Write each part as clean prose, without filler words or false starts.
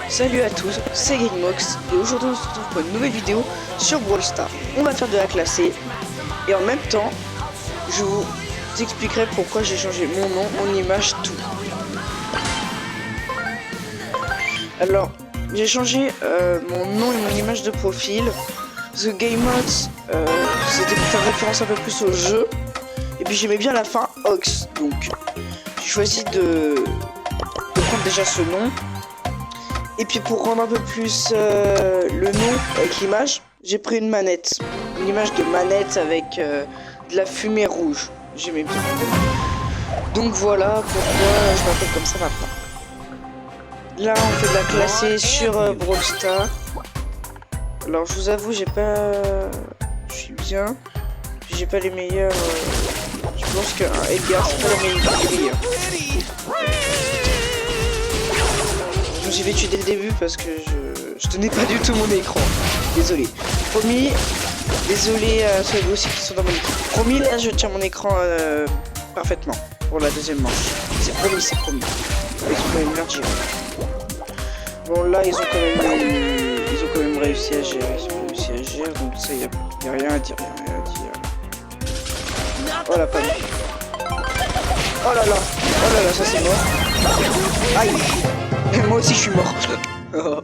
Salut à tous, c'est Gamemox et aujourd'hui on se retrouve pour une nouvelle vidéo sur Brawl Stars. On va faire de la classée et en même temps je vous expliquerai pourquoi j'ai changé mon nom, mon image, tout. Alors j'ai changé mon nom et mon image de profil parce que Gamemox c'était pour faire référence un peu plus au jeu et puis j'aimais bien la fin Ox, donc j'ai choisi de prendre déjà ce nom. Et puis pour rendre un peu plus le nom avec l'image, j'ai pris une manette. Une image de manette avec de la fumée rouge. J'aimais bien. Donc voilà pourquoi je m'appelle comme ça maintenant. Là on fait de la classée sur Brawl Stars. Alors je vous avoue j'ai pas... Je suis bien. Puis j'ai pas les meilleurs... Je pense qu'un Edgar c'est pas la meilleure. J'y vais tuer dès le début parce que je tenais pas du tout mon écran. Désolé. Promis. Désolé à ceux aussi qui sont dans mon écran. Promis, là je tiens mon écran parfaitement pour la deuxième manche. C'est promis, c'est promis. Ils ont quand même bien géré. Bon là ils ont quand même réussi à gérer. Ils ont réussi à gérer, donc ça y a rien à dire, Oh la panne. Oh là là, ça c'est mort. Aïe. Et moi aussi je suis mort. Oh.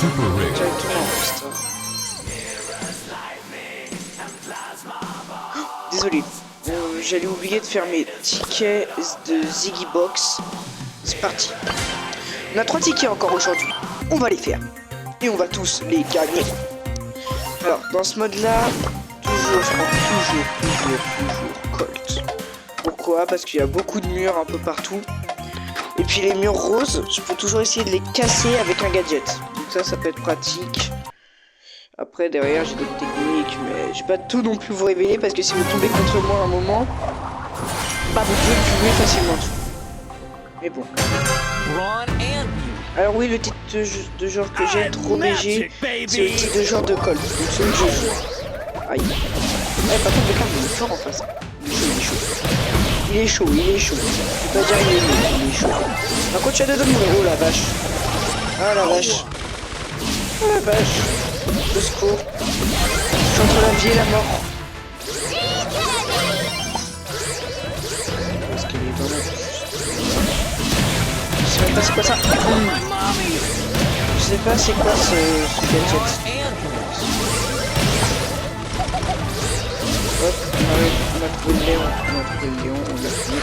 Super Rick. Désolé, j'allais oublier de faire mes tickets de Ziggy Box. C'est parti. On a 3 tickets encore aujourd'hui. On va les faire. Et on va tous les gagner. Alors, dans ce mode-là, toujours Colt. Pourquoi? Parce qu'il y a beaucoup de murs un peu partout. Et puis les murs roses, je peux toujours essayer de les casser avec un gadget. Donc ça peut être pratique. Après, derrière, j'ai d'autres techniques, mais j'ai pas tout non plus vous révéler parce que si vous tombez contre moi à un moment, bah vous pouvez fumer facilement tout. Mais bon. Alors oui, le titre de genre que j'ai, trop BG, c'est le titre de genre de Colt. Donc celui que je joue. Aïe. Par contre, le carte il est fort en face. Il est chaud. Je peux pas dire il est chaud. Par contre, tu as deux mourir. Oh la vache. Ah la vache. Le secours. Je suis entre la vie et la mort. Parce qu'il est vraiment... Je sais même pas c'est quoi ça. Je sais pas c'est quoi ce gadget. Hop, on a trouvé le Léon. On l'a trouvé.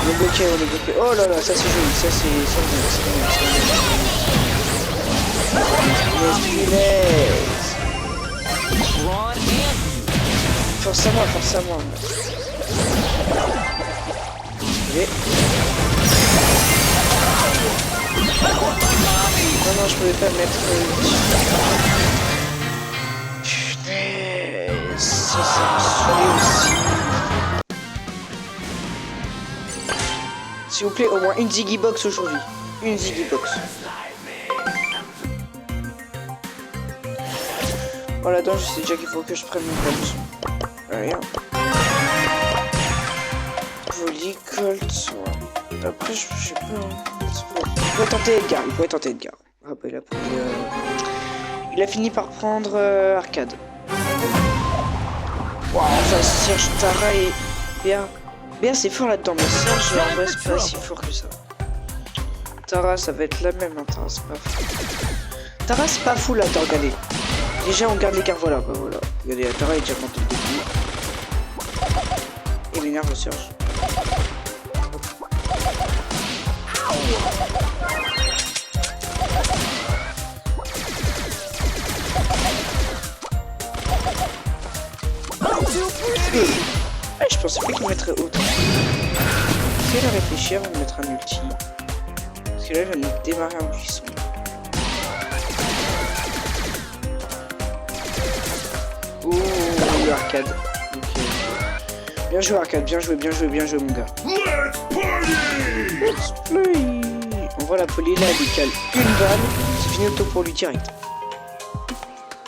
On est bloqué. Oh là là, ça c'est joli, ça c'est Force à moi. Okay. Non, je pouvais pas mettre... Putain, ça me saoulait aussi. S'il vous plaît, au moins une Ziggy Box aujourd'hui. Une Ziggy Box. Voilà, donc je sais déjà qu'il faut que je prenne mon Colt. Rien. Joli Colt, ouais. Après, je sais pas. Il pourrait tenter Edgar. Ah bah il a fini par prendre Arcade. Waouh, ça Serge, Tara et Béa. Béa c'est fort là-dedans, mais Serge en vrai c'est pas si fort que ça. Tara ça va être la même, hein. Tara c'est pas fou. Tara c'est pas fou là, attends, regardez. Déjà on garde les cartes, voilà. Regardez, Tara est déjà monté le début. Il m'énerve le Serge. Ah, je pensais pas qu'il mettrait autant. Est-ce qu'elle a réfléchi avant de mettre un multi? Parce que là, elle va nous démarrer un buisson. Ouh, arcade. Ok. Bien joué, arcade. Bien joué, mon gars. Let's play. On voit la poly là, elle lui cale une balle. C'est fini auto pour lui direct.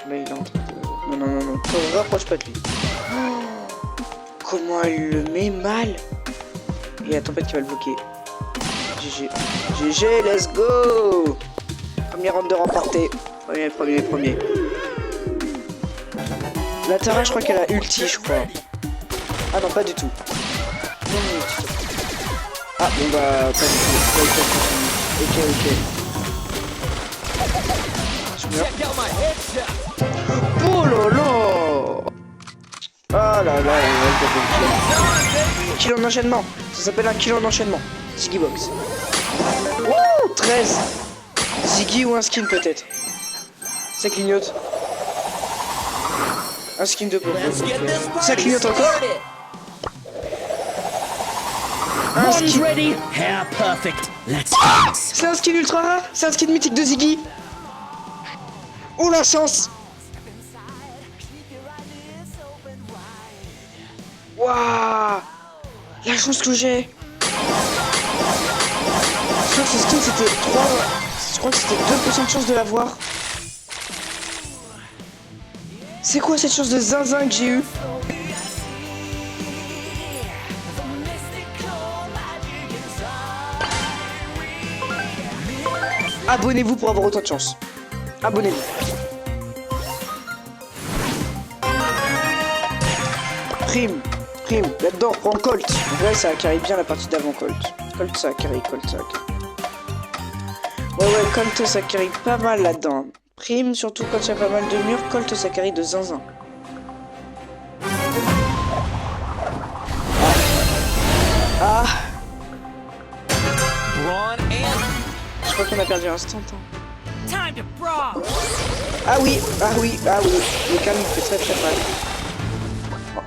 Là, il est en train de... Non, non, non, non. Te rapproche pas de lui. Oh, comment elle le met mal. Il y a la tempête qui va le bloquer. GG. GG, let's go. Premier round de remporté. Premier. La Tara, je crois qu'elle a ulti, je crois. Ah non, pas du tout. Non, ulti. Ah, bon bah, pas du tout. Ok. Je meurs. Oh lolo. Ah là là, kill en enchaînement. Ça s'appelle un kill en enchaînement. Ziggy Box. Wouh, 13. Ziggy ou un skin peut-être. Ça clignote. Un skin de pompe. Ça clignote encore. Un skin. C'est un skin ultra rare. C'est un skin mythique de Ziggy. Oh la chance. Waouh, la chance que j'ai. Je crois que ce skin c'était 3. Je crois que c'était 2% de chance de l'avoir. C'est quoi cette chance de zinzin que j'ai eu? Abonnez-vous pour avoir autant de chance. Abonnez-vous. Prime. Là-dedans, prends Colt. En vrai, ça a carré bien la partie d'avant, Colt. Colt, ça a carré. Ouais, Colt, ça carry pas mal là-dedans. Prime, surtout quand il y a pas mal de murs. Colt, ça carry de zinzin. Ah. Je crois qu'on a perdu un instant. Ah oui. Le calme fait très mal.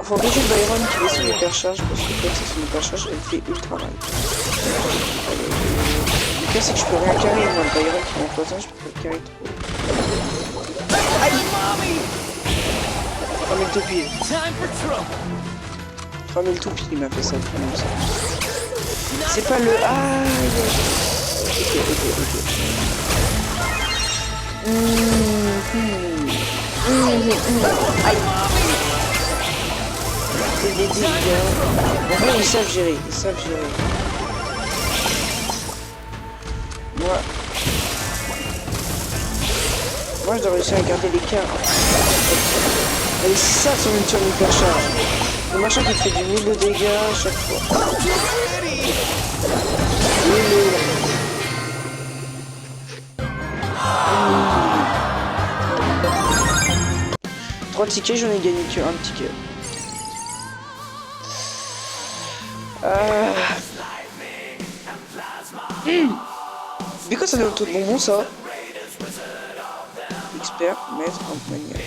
Faut obliger le Byron qui laisse son hypercharge parce que quand c'est son hypercharge, elle fait ultra mal. Le pire c'est que je peux rien carrer, moi le Byron qui m'empoisonne, je peux pas le carrer trop. Aïe. 3000 toupies. 3000 toupies il m'a fait ça. C'est pas le... Aïe. Ok. Aïe. Des dégâts. En vrai, ils savent gérer. Moi, je dois réussir à garder l'écart. Et c'est ça son ultime hypercharge. Le machin qui fait du 1000 de dégâts à chaque fois. 3 tickets, j'en ai gagné que 1 ticket. Mais quoi ça donne autant de bonbons ça? Expert, maître, en maniaque.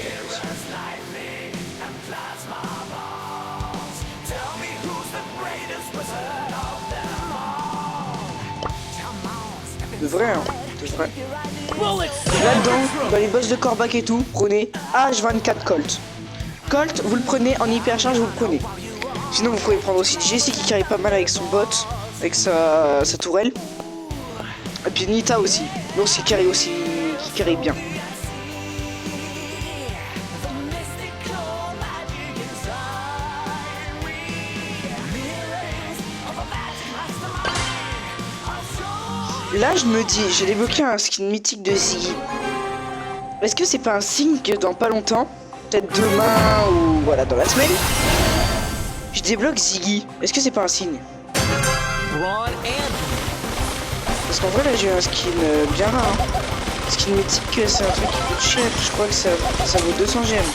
De vrai, hein, de vrai. Là-dedans, dans les boss de Kor'bak et tout, prenez H24 Colt. Colt, vous le prenez en hypercharge, vous le prenez. Sinon, vous pouvez prendre aussi Jessie qui carry pas mal avec son bot, avec sa tourelle. Et puis Nita aussi, donc qui carry bien. Là, je me dis, j'ai débloqué un skin mythique de Ziggy. Est-ce que c'est pas un signe que dans pas longtemps, peut-être demain ou voilà dans la semaine, je débloque Ziggy? Est-ce que c'est pas un signe? Parce qu'en vrai là j'ai un skin bien rare. Hein. Skin mythique c'est un truc qui coûte cher. Je crois que ça vaut 200 gemmes.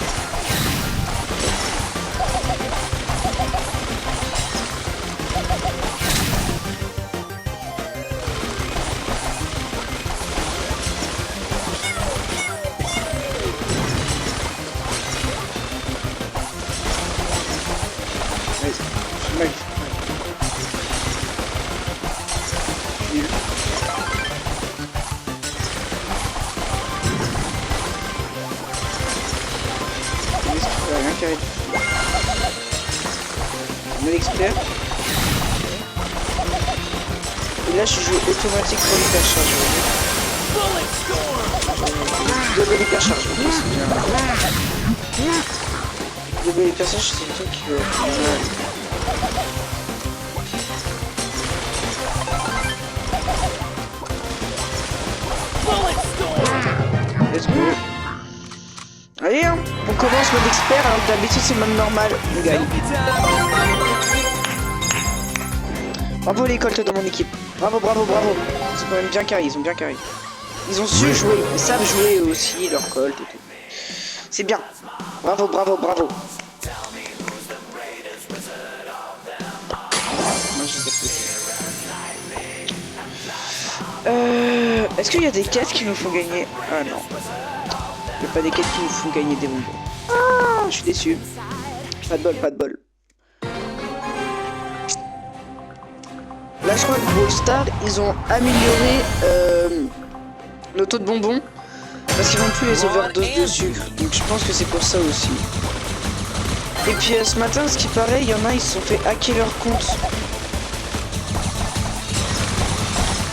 Expert. Et là je joue automatique pour l'hypercharge. De l'hypercharge. jouer les personnages, c'est un truc qui va être mal. Let's go. Allez, hein, on commence mode expert, alors que d'habitude c'est mode normal. On gagne. Bravo les Colts de mon équipe. Bravo, bravo, bravo. C'est quand même bien carré, ils ont bien carré. Ils ont su jouer, ils savent jouer aussi, leur Colt et tout. C'est bien. Bravo, bravo, bravo. Moi, je sais plus. Est-ce qu'il y a des quêtes qui nous font gagner? Ah non. Il n'y a pas des quêtes qui nous font gagner des bonbons. Ah, je suis déçu. Pas de bol, pas de bol. Là, je crois que Brawl Stars, ils ont amélioré le taux de bonbons parce qu'ils vont plus les overdoses de sucre. Donc je pense que c'est pour ça aussi. Et puis ce matin, ce qui paraît, il y en a, ils se sont fait hacker leur compte.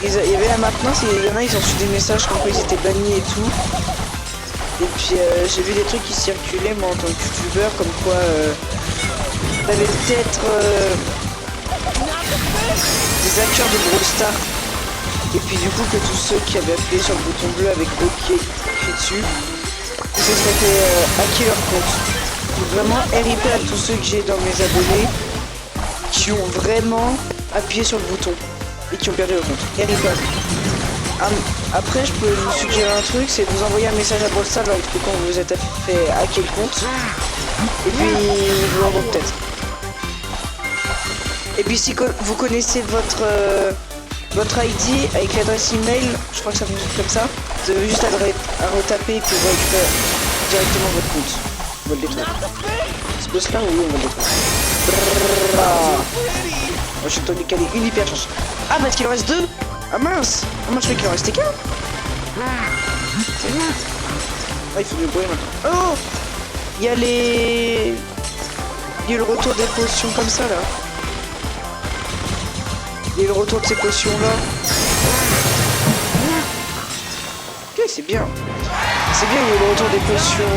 Il y avait la maintenance et il y en a, ils ont reçu des messages comme quoi ils étaient bannis et tout. Et puis j'ai vu des trucs qui circulaient moi en tant que youtubeur comme quoi t'avais peut-être des hackers de Brawl Stars. Et puis du coup que tous ceux qui avaient appuyé sur le bouton bleu avec OK écrit dessus, ils se seraient fait hacker leur compte. Donc vraiment RIP à tous ceux que j'ai dans mes abonnés qui ont vraiment appuyé sur le bouton et qui ont perdu leur compte. RIP. Après je peux vous suggérer un truc, c'est de vous envoyer un message à Brawl Stars en expliquant que vous vous êtes fait hacker le compte. Et puis vous l'envoie peut-être. Et puis si vous connaissez votre ID avec l'adresse email, je crois que ça fonctionne comme ça. Vous avez juste à retaper et puis vous récupérez directement votre compte. On va le détruire. Ce boss là, oui, on va le détruire. Moi je suis tombé calé une hyper chance. Ah parce qu'il en reste deux. Ah mince. Ah moi je croyais qu'il en restait qu'un. Ah il faut du bruit maintenant. Oh, il y a les... Il y a le retour des potions comme ça là. Il y a le retour de ces potions là. Ok, c'est bien. C'est bien, il y a le retour des potions.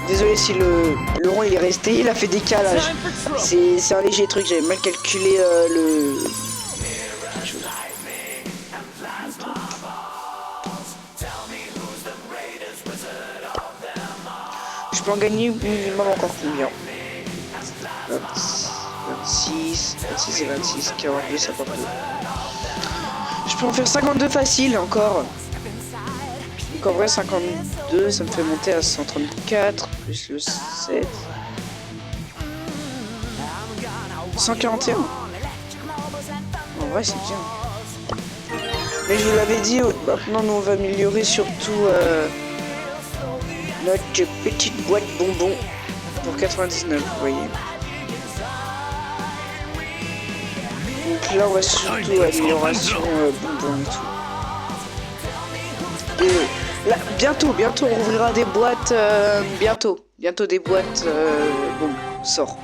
Désolé si le rond il est resté, il a fait décalage. C'est un léger truc, j'avais mal calculé le. Je peux en gagner minimum encore combien? 26 et 26, 42, 52. Je peux en faire 52 facile encore. Donc en vrai 52, ça me fait monter à 134, plus le 7. 141. En vrai c'est bien. Mais je vous l'avais dit, maintenant nous on va améliorer surtout notre petite boîte bonbons pour 99, vous voyez. Donc là on va surtout amélioration bonbons et tout. Et là, bientôt on ouvrira des boîtes, bientôt des boîtes bonbons, sort.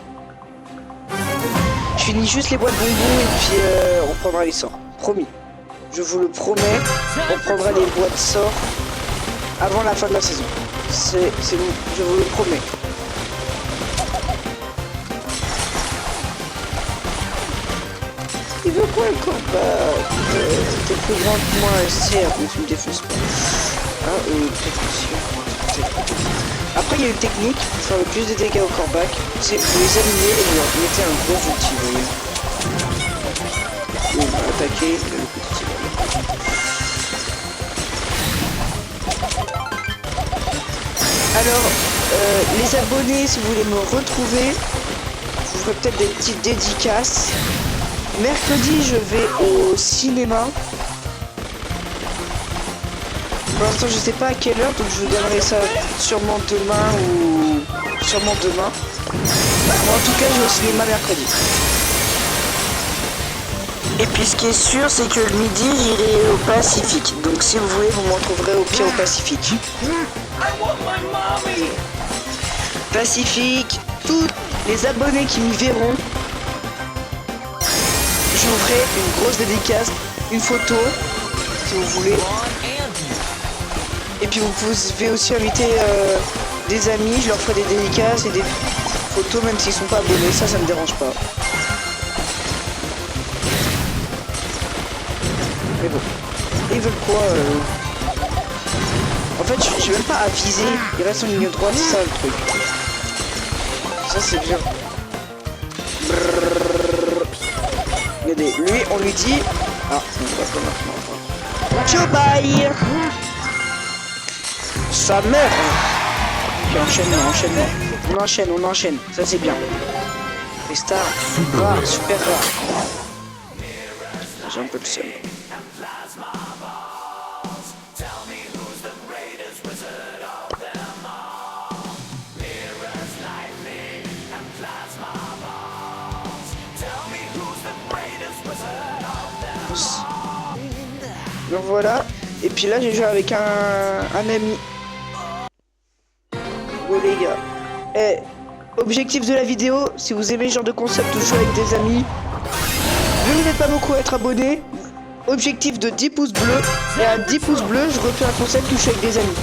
Je finis juste les boîtes bonbons et puis on prendra les sorts, promis. Je vous le promets, on prendra les boîtes sorts avant la fin de la saison. C'est bon, je vous le promets. Il veut quoi le combat? T'es plus grand que moi, certes, mais tu me défonces pas. Ah, précaution. Après, il y a une technique pour faire le plus de dégâts au corbac. C'est vous les aligner et vous leur mettez un gros outil, vous voyez. On va attaquer le petit ballon. Alors, les abonnés, si vous voulez me retrouver, je vous ferai peut-être des petites dédicaces. Mercredi, je vais au cinéma. Pour l'instant, je sais pas à quelle heure, donc je vous donnerai ça sûrement demain ou sûrement demain. Bon, en tout cas, je vais au cinéma mercredi. Et puis, ce qui est sûr, c'est que le midi, j'irai au Pacifique. Donc, si vous voulez, vous me retrouverez au pire au Pacifique. Pacifique, tous les abonnés qui m'y verront, je vous ferai une grosse dédicace, une photo, si vous voulez. Et puis vous pouvez aussi inviter des amis, je leur ferai des dédicaces et des photos même s'ils sont pas abonnés, ça me dérange pas. Mais bon, ils veulent quoi En fait, je vais même pas aviser, il reste en ligne droite, c'est ça le truc. Ça c'est bien. Regardez, lui on lui dit... Ah, on va pas maintenant. Ciao, bye. Sa mère. Puis enchaînement. On enchaîne. Ça c'est bien. Les stars, rare, super rare. J'ai un peu le seum. Donc voilà, et puis là j'ai joué avec un ami. Bon les gars, objectif de la vidéo, si vous aimez ce genre de concept ou jouer avec des amis, vu que vous n'êtes pas beaucoup à être abonné, objectif de 10 pouces bleus, et à 10 pouces bleus je refais un concept où je suis avec des amis.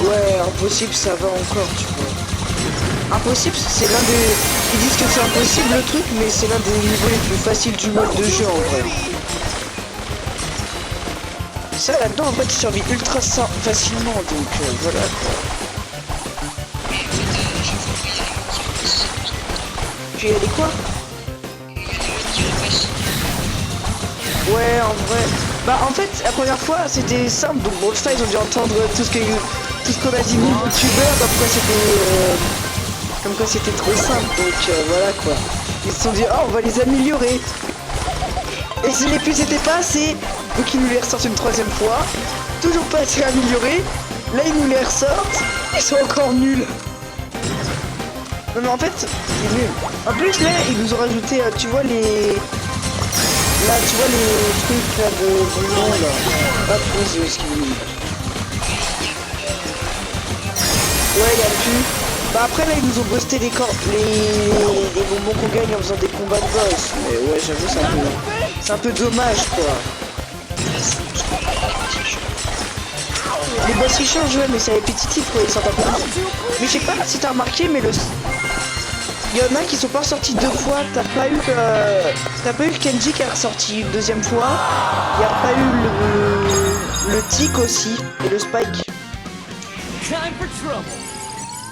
Ouais, impossible, ça va encore, tu vois. Impossible, c'est l'un des... Ils disent que c'est impossible le truc, mais c'est l'un des niveaux les plus faciles du mode de jeu en vrai. Ça là-dedans, en fait, tu survis ultra facilement, donc voilà quoi. Puis il y a des quoi? Ouais, en vrai. Bah en fait, la première fois, c'était simple, donc bon, ça, ils ont dû entendre tout ce qu'on a dit nous, youtubeurs, comme quoi c'était trop simple, donc voilà quoi. Ils se sont dit, oh, on va les améliorer. Et si les plus étaient pas assez, donc ils nous les ressortent une troisième fois, toujours pas assez améliorés, là ils nous les ressortent, ils sont encore nuls. Non mais en fait, c'est nul. En plus là, ils nous ont rajouté, tu vois les... Là, tu vois les trucs là de boulons là. Hop, vas-y, ce qu'il veut. Ouais, il y a plus. Bah après là, ils nous ont boosté les bonbons qu'on gagne en faisant des combats de boss. Mais ouais, j'avoue, c'est un peu dommage quoi. Les boss ils changent, ouais, mais c'est répétitif quoi, ils sont pas plus. Mais je sais pas si t'as remarqué, mais il y en a qui sont pas sortis deux fois, t'as pas eu le Kenji qui est ressorti une deuxième fois, il n'y a pas eu le Tick aussi, et le Spike.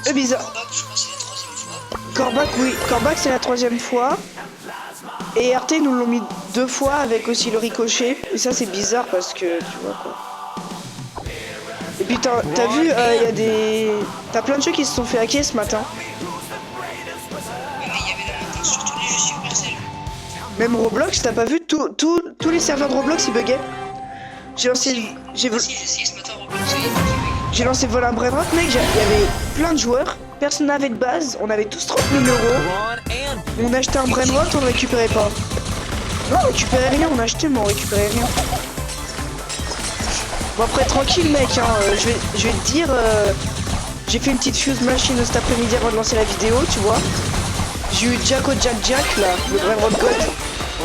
C'est bizarre. Corbac, oui, Corbac c'est la troisième fois, et RT nous l'ont mis deux fois avec aussi le ricochet, et ça c'est bizarre parce que, tu vois quoi. Et puis t'as vu, il y a des... T'as plein de jeux qui se sont fait hacker ce matin. Même Roblox, t'as pas vu tous les serveurs de Roblox ils buggaient. J'ai lancé Vol un Brainrot, mec, il y avait plein de joueurs, personne n'avait de base, on avait tous 30 000 €. On achetait un Brainrot, on ne récupérait pas. Non, on récupérait rien, on achetait mais on récupérait rien. Bon après tranquille mec, hein, je vais te dire, j'ai fait une petite fuse machine cet après-midi avant de lancer la vidéo, tu vois. J'ai eu Jack là, le Brainrot God.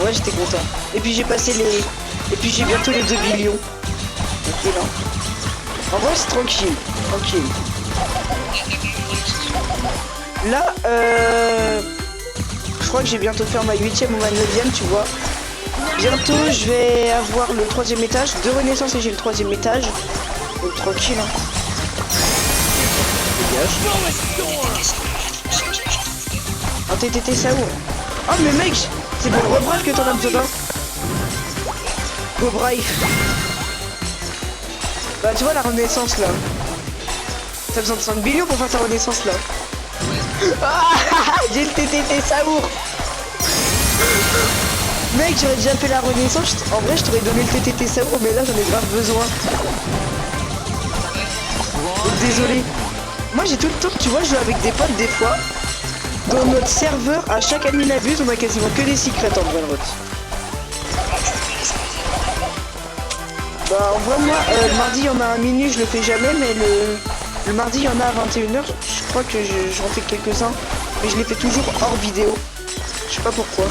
Ouais, j'étais content. Et puis j'ai passé les... Et puis j'ai bientôt les 2 billions. Ok, là. En vrai, c'est tranquille. Là, je crois que j'ai bientôt faire ma 8ème ou ma 9ème, tu vois. Bientôt, je vais avoir le 3ème étage. 2 renaissances et j'ai le 3ème étage. Donc tranquille, hein. Dégage. Un TTT Sao. Oh mais mec, c'est pour le rebref que t'en as besoin. Go bref. Bah tu vois la renaissance là. T'as besoin de 5 billions pour faire ta renaissance là. Ah, j'ai le TTT Sao. Mec, j'aurais déjà fait la renaissance. En vrai, je t'aurais donné le TTT Sao, mais là j'en ai grave besoin. Donc, désolé. Moi j'ai tout le temps, tu vois, je joue avec des potes des fois. Dans notre serveur, à chaque admin abuse, on a quasiment que des secrets en Brainrot. Bah en vrai moi, le mardi il y en a un minuit, je le fais jamais, mais le mardi il y en a à 21 h, je Je crois que j'en fais quelques-uns, mais je les fais toujours hors vidéo. Je sais pas pourquoi.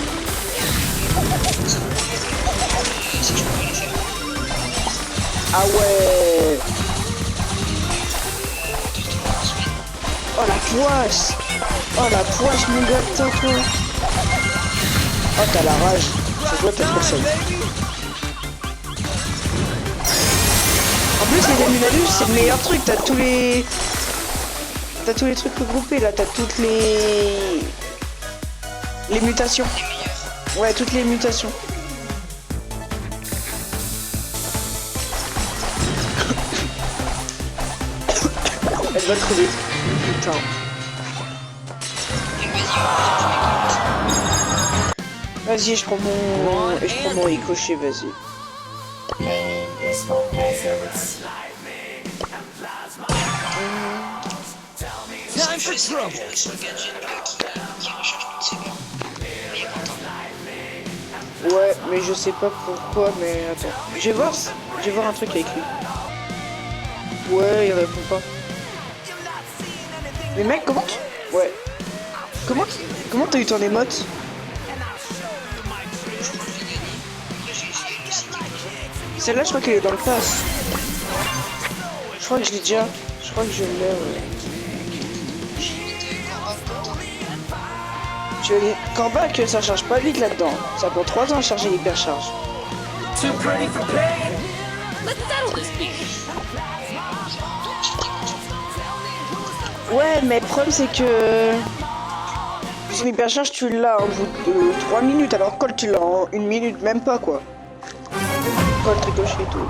Ah ouais. Oh la poisse. Oh la poisse mon gars, putain toi. Oh t'as la rage. Ça doit être personne. En plus les Animalus c'est le meilleur truc, t'as tous les trucs regroupés là, t'as toutes les mutations. Ouais, toutes les mutations. Elle va crever. Putain. Vas-y, je prends mon ricochet, vas-y. Ouais, mais je sais pas pourquoi, mais attends. Je vais voir un truc avec lui. Ouais, il répond pas. Mais mec, comment tu... Ouais. Comment t'as eu ton émote? Celle-là, je crois qu'elle est dans le pass. Je crois que je l'ai déjà. Je crois que je l'ai, ouais. Tu veux dire, Comeback, ça charge pas vite là-dedans. Ça prend 3 ans à charger l'hypercharge. Ouais, mais le problème c'est que son hypercharge tu l'as en bout de 3 minutes, alors Colt tu l'as en 1 minute, même pas quoi. Colt ricochet et tout.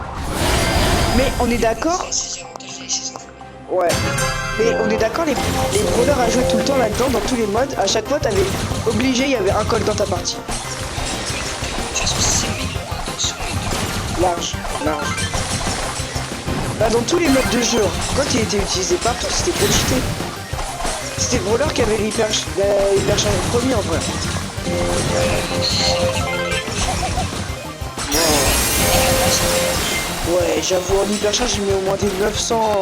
Mais on est d'accord. Ouais. Mais on est d'accord, les brawlers à jouer tout le temps là-dedans, dans tous les modes, à chaque fois t'avais obligé, il y avait un Colt dans ta partie. Large. Bah dans tous les modes de jeu, quand il était utilisé partout, c'était bullshité. C'était le brawler qui avait l'hypercharge premier en vrai. Ouais, j'avoue, en hypercharge, il met au moins des 900.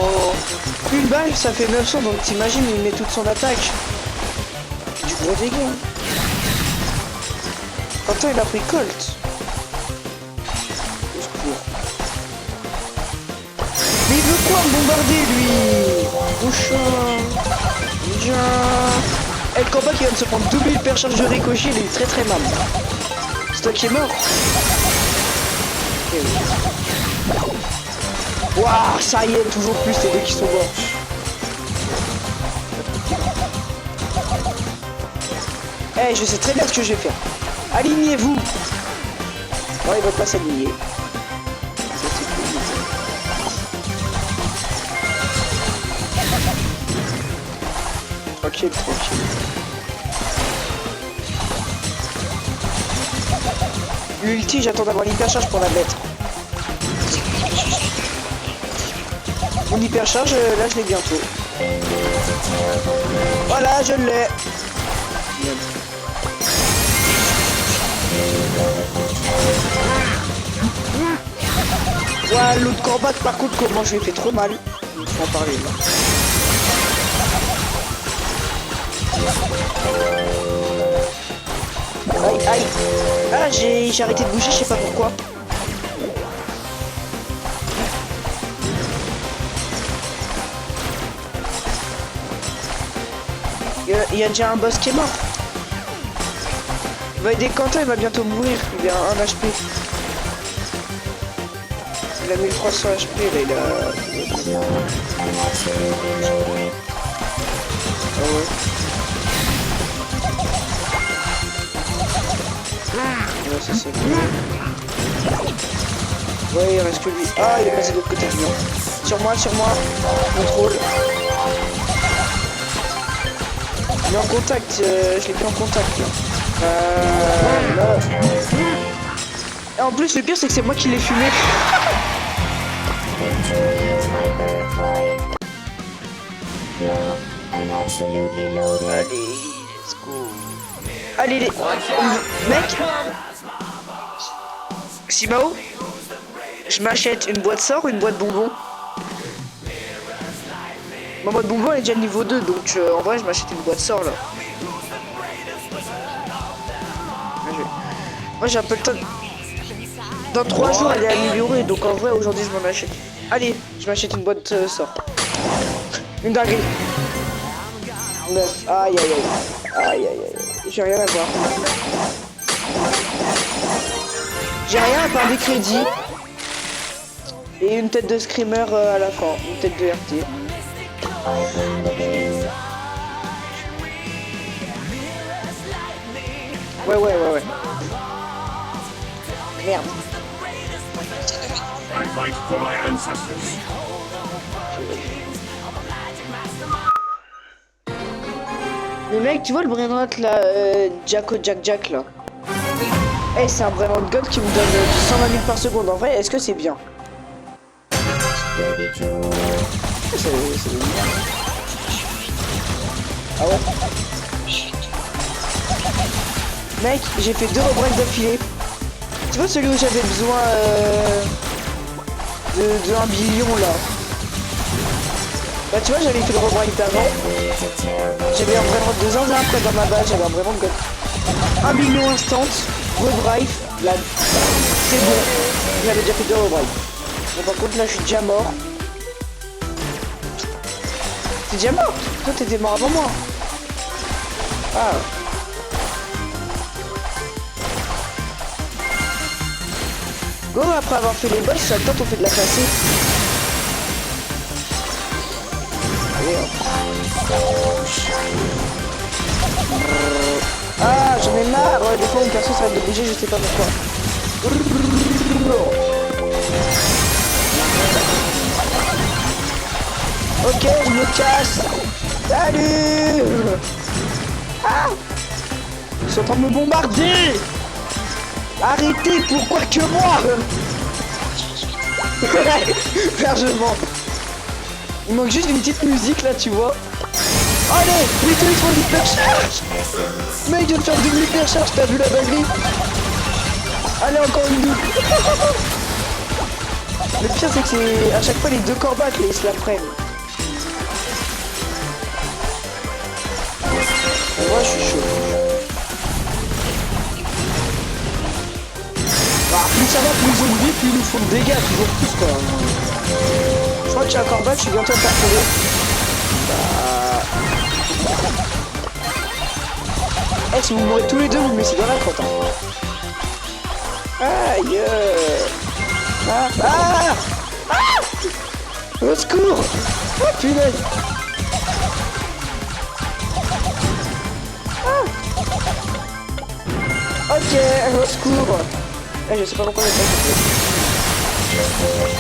Une balle, ça fait 900, donc t'imagines, il met toute son attaque. Du gros dégât. Pourtant, il a pris Colt. Mais il veut quoi me bombarder, lui? Bouchon. Viens. Et le combat qui vient de se prendre double hypercharge de ricochet, il est très très mal. C'est toi qui es mort. Waouh, ça y est, toujours plus les deux qui sont morts. Eh, je sais très bien ce que je vais faire. Alignez-vous. Non, il va pas s'aligner. Tranquille. L'ulti, j'attends d'avoir l'hypercharge pour la mettre. Mon hypercharge, là je l'ai bientôt. Voilà, je l'ai. Ouais, l'autre combat, par contre, comment je lui ai fait trop mal. Il faut en parler là. Aïe. Ah, j'ai arrêté de bouger, je sais pas pourquoi. Il y a déjà un boss qui est mort. Il va aider Quentin, il va bientôt mourir. Il a 1 HP. Il a 1300 HP, là, il a... Ah ouais. Ouais, ça c'est cool. Ouais, il reste que lui. Ah, il est passé de l'autre côté du mur. Sur moi. Contrôle. Il est en contact, je l'ai plus en contact là. Là. Et en plus le pire c'est que c'est moi qui l'ai fumé. Allez, let's go. Allez les... Mec, Simao, je m'achète une boîte sort ou une boîte bonbons. Mon mode bonbon est déjà niveau 2, donc en vrai je m'achète une boîte sort là. Moi j'ai un peu le temps. Dans 3 jours elle est améliorée, donc en vrai aujourd'hui je m'en achète. Allez, je m'achète une boîte sort. Une dinguerie. 9. Aïe aïe aïe. Aïe aïe aïe. J'ai rien à voir. J'ai rien à part des crédits. Et une tête de screamer à la fin. Une tête de RT. Ouais. Merde. Mais mec, tu vois le brain rot là, Jack là. Eh, c'est un brain rot god qui me donne 120 000 par seconde. En vrai, est-ce que c'est bien? C'est bien. Ah ouais. Mec, j'ai fait 2 rebreaks d'affilée. Tu vois celui où j'avais besoin de 1 billion là. Bah tu vois j'avais fait le rebreak d'avant. J'avais un vrai de 2 ans après dans ma base, j'avais un vraiment god. 1 billion instant, rebreak, là. C'est bon. J'avais déjà fait 2 rebreaks. Bon par contre là je suis déjà mort. T'es déjà mort? Toi t'étais mort avant moi. Ah. Go, après avoir fait les boss, ça le temps on fait de la classée. Allez, ah, j'en ai marre. Ouais, des fois mon perso s'arrête de bouger, je sais pas pourquoi. Ok, je me casse. Salut. Ah, ils sont en train de me bombarder. Arrêtez, pourquoi que moi? Largement. Il manque juste une petite musique là, tu vois. Allez, vite, faut l'hyper charge. Mec, je viens de faire double hyper charge, t'as vu la dinguerie? Allez, encore une double. Le pire, c'est que c'est à chaque fois les 2 corbats que ils se la prennent. Moi, je suis chaud. Bah, plus ça va, plus ils ont de vie, plus ils nous font de dégâts, toujours plus quoi. Je crois que j'ai un corbat, je suis bientôt à faire trouver. Eh, si vous mourrez tous les deux, vous me laissez dans la crotte. Aïe. Au secours. Oh punaise. Ok, au secours. Eh, je sais pas pourquoi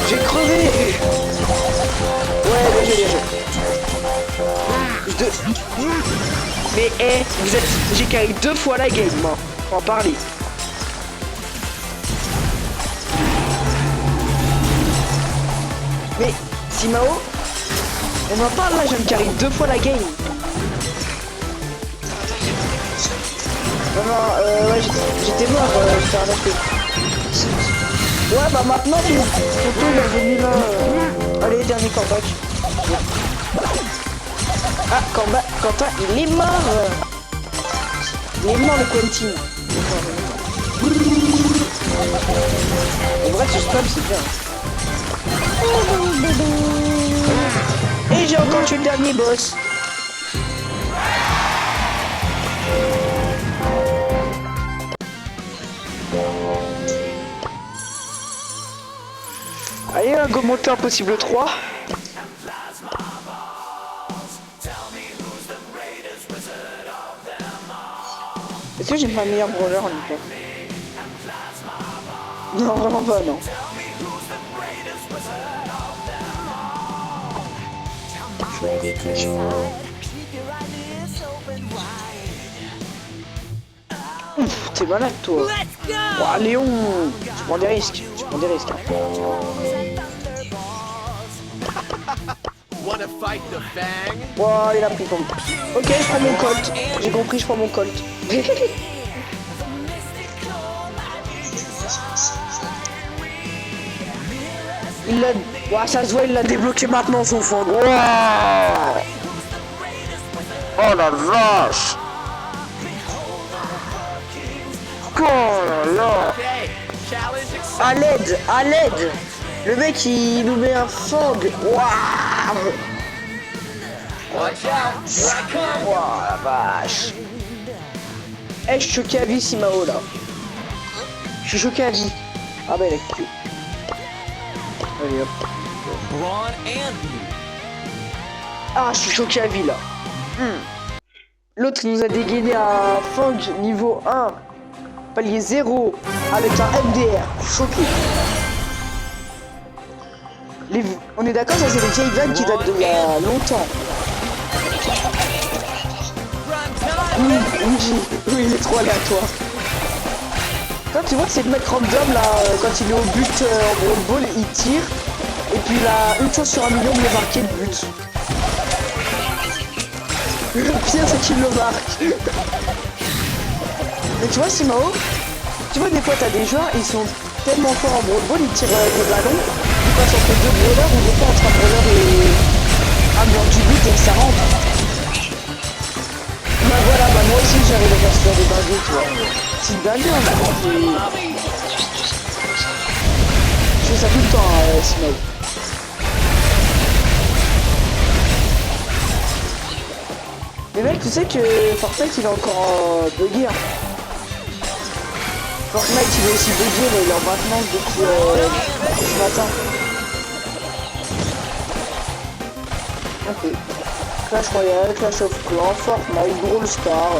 j'ai crevé. Ouais, bien joué. Mais j'ai carré 2 fois la game, moi. Faut en parler. Mais, Simao, on en parle là, je viens de carry 2 fois la game. Non, ouais, j'étais mort, j'étais arrêté. Ouais, bah maintenant, ton photo il est revenu là. Allez, dernier comeback. Ah, Quentin, il est mort. Il est mort, le Quentin. En vrai, ce spam, c'est bien. Et j'ai encore tué le dernier boss. Allez, un go monter impossible 3. Est-ce que j'ai pas un meilleur brawler en même Non, vraiment pas, non. Ouf, t'es malade toi. Oh, Léon, tu prends des risques. Wow, il a pris ton... Ok, je prends mon colt. J'ai compris, je prends mon colt. Il l'a... Ouah, ça se voit, il l'a débloqué maintenant son fond. Wow. Oh la vache. Oh là là. À l'aide, à l'aide. Le mec il nous met un fang. Waouh. Waouh la vache. Eh, je suis choqué à vie Simao là. Je suis choqué à vie. Ah bah elle est cool. Allez hop. Ah, je suis choqué à vie là. L'autre il nous a dégainé un fang niveau 1. Palier 0 avec un MDR. Choqué. On est d'accord, ça c'est des vieilles vannes qui datent d'il y a longtemps. Oui, il est trop aléatoire. Quand tu vois que c'est le mec random là, quand il est au but en Brawl Ball, il tire. Et puis il a une chance sur un million de le marquer le but. Le pire c'est qu'il le marque. Mais tu vois Simao, tu vois des fois t'as des joueurs, ils sont tellement forts en Brawl Ball, ils tirent des ballons, ils passent entre deux brawlers ou des fois entre un brawler et un blanc du but et ça rentre. Bah voilà, bah moi aussi j'arrive à faire ce genre de dingue, tu vois. C'est dingue, hein, je fais ça tout le temps, Simao. Mais mec, tu sais que Fortnite il est encore bugué, hein. Fortnite il est aussi bugué, mais il est en maintenance depuis ce matin. Ok. Clash Royale, Clash of Clans, Fortnite, Brawl Star.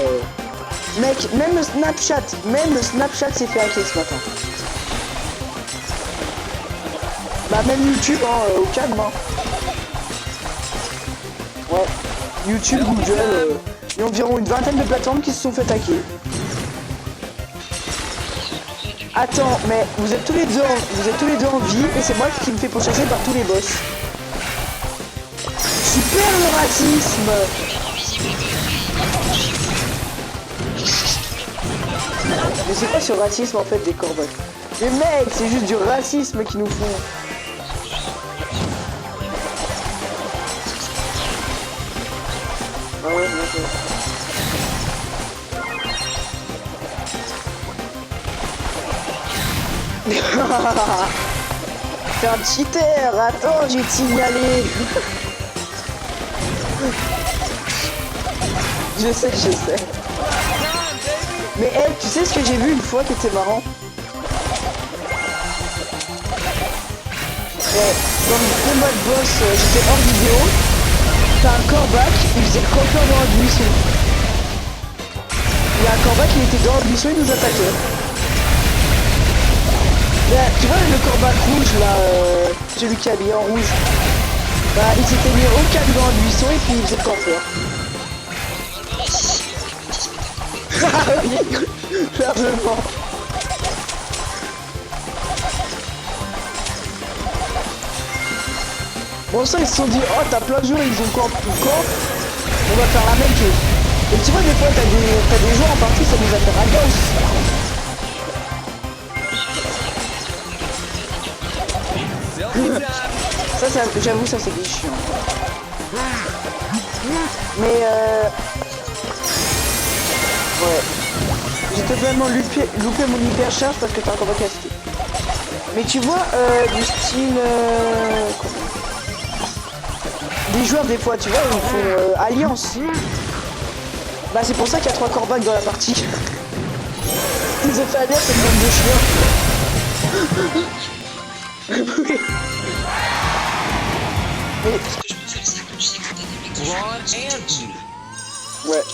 Mec, même le Snapchat s'est fait hacker ce matin. Bah même YouTube, hein, au calme, hein. Ouais. YouTube, Google, il y a environ une vingtaine de plateformes qui se sont fait hacker. Attends, mais vous êtes tous les deux en vie et c'est moi qui me fais pourchasser par tous les boss. Super le racisme. Mais c'est quoi ce racisme en fait des corbeaux? Mais mec, c'est juste du racisme qu'ils nous font. Ah ouais, d'accord. T'es un cheater. Attends, j'ai signalé. Je sais. Mais hey, tu sais ce que j'ai vu une fois qui était marrant? Ouais, dans le combat de boss, j'étais hors vidéo. T'as un corbac, il faisait le campeur dans un buisson. Il y a un corbac, il était dans le buisson, il nous attaquait. Là, tu vois le corbac rouge là, celui qui est habillé en rouge. Bah il s'était mis au calme dans un buisson et puis il faisait le campeur. Ah oui, largement. Bon ça ils se sont dit, oh t'as plein de joueurs, ils ont camp, on va faire la même chose. Et tu vois des fois t'as des joueurs en partie, ça nous a fait ragos. Ça j'avoue ça c'est des chiants. Mais ouais. J'ai totalement loupé mon hyper charge parce que t'as encore pas casté. Mais tu vois du style des joueurs des fois tu vois ils font alliance. Bah c'est pour ça qu'il y a 3 corbacs dans la partie. Ils ont fait alliance avec une bande de chiens. Oui. Mais... Ouais.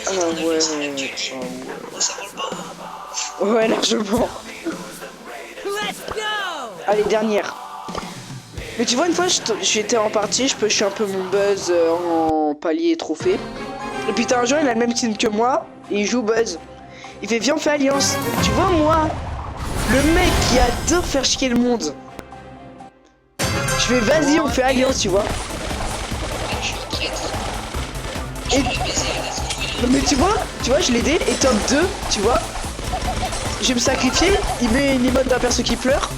Ah ouais. Ouais, largement. Allez, dernière. Mais tu vois, une fois, j'étais en partie, je suis un peu mon buzz en palier et trophée. Et puis t'as un joueur, il a le même team que moi, et il joue buzz. Il fait, viens, on fait alliance. Tu vois, moi, le mec qui adore faire chier le monde. Je fais, vas-y, on fait alliance, tu vois. Et... Mais tu vois, je l'ai aidé, et top 2, tu vois. Je vais me sacrifier, il met une emote d'un perso qui pleure.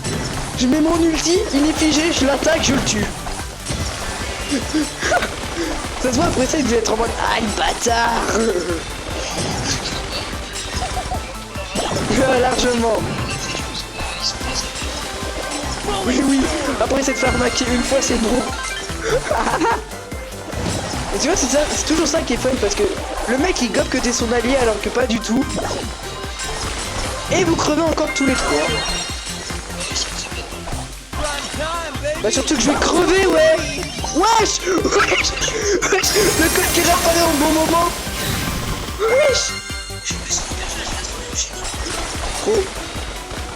Je mets mon ulti, il est figé, je l'attaque, je le tue. Ça se voit après ça, il devait être en mode ah le bâtard. Largement. Oui, oui. Après s'être fait arnaquer une fois, c'est bon. Et tu vois, c'est ça, c'est toujours ça qui est fun parce que le mec il gobe que t'es son allié alors que pas du tout. Et vous crevez encore tous les trois. Bah surtout que je vais crever, ouais. Wesh. Wesh. Wesh. Le code qui réapparaît au bon moment. Wesh. Oh.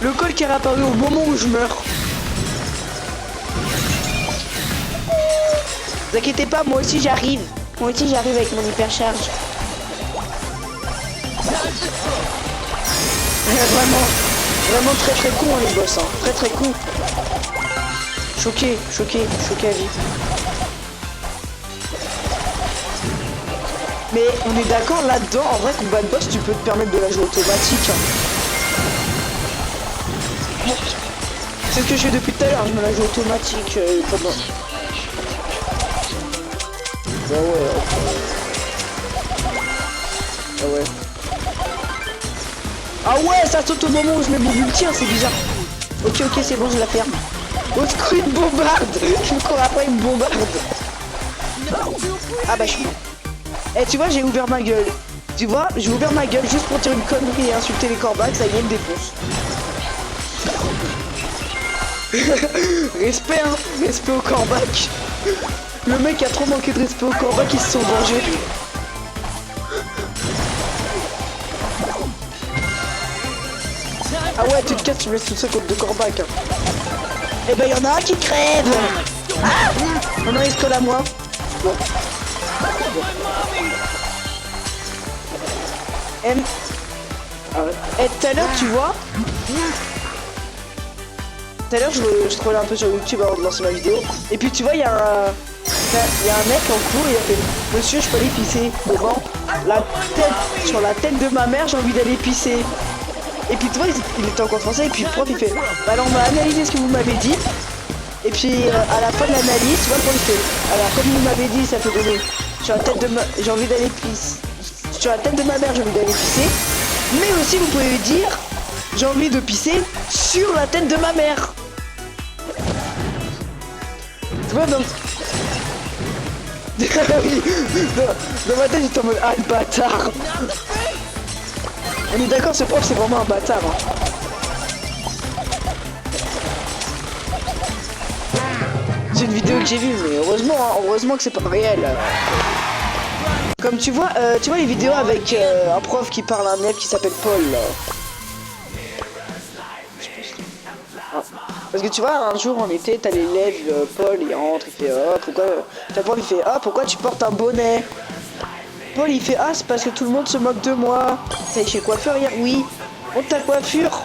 Le col qui est réapparu au moment où je meurs. Ne vous inquiétez pas, moi aussi j'arrive. Moi aussi j'arrive avec mon hypercharge. Vraiment très con hein, les boss, hein. Très con. Choqué à vie. Mais on est d'accord là-dedans, en vrai combat de boss tu peux te permettre de la jouer automatique. Hein. C'est ce que je fais depuis tout à l'heure, je me la joue automatique pendant... Ah ouais. Ah ouais, ça saute au moment où je mets mon ulti, hein, c'est bizarre. Ok, c'est bon, je la ferme. Au secours, il me bombarde. Je me cours après, il me bombarde. Ah bah je suis... Eh, tu vois, j'ai ouvert ma gueule. Tu vois, j'ai ouvert ma gueule juste pour dire une connerie et insulter les corbacs, ça y est, il me défonce. Respect, hein. Respect au corbac. Le mec a trop manqué de respect au corbac, ils se sont vengés. Ah ouais, tu te casses, tu me laisses tout ça contre deux corbacs. Hein. Eh ben, y'en a un qui crève. Ah, non, il se colle à moi. Bon. Et tout à l'heure, tu vois, tout à l'heure, je trollais un peu sur YouTube avant de lancer ma vidéo. Et puis, tu vois, il y a un mec en cours, il a fait « Monsieur, je peux aller pisser devant sur la tête de ma mère, j'ai envie d'aller pisser. » Et puis, tu vois, il était encore français, et puis le prof, il fait « Alors, on va analyser ce que vous m'avez dit. » Et puis, à la fin de l'analyse, tu vois, le prof, il fait « Alors, comme vous m'avez dit, ça fait donner sur la tête de j'ai envie d'aller pisser. Sur la tête de ma mère, j'ai envie d'aller pisser. Mais aussi, vous pouvez dire « J'ai envie de pisser sur la tête de ma mère. » Tu vois, donc... dans ma tête, j'étais en mode ah, le bâtard. On est d'accord, ce prof, c'est vraiment un bâtard. Hein. C'est une vidéo que j'ai vue, mais heureusement, hein, heureusement que c'est pas réel. Comme tu vois les vidéos avec un prof qui parle à un élève qui s'appelle Paul. Parce que tu vois, un jour en été, t'as l'élève Paul, il rentre, il fait oh, pourquoi... T'as le prof, il fait ah, pourquoi tu portes un bonnet? Paul, il fait ah, c'est parce que tout le monde se moque de moi. T'es allé chez le coiffeur hier? Oui. Oh, ta coiffure.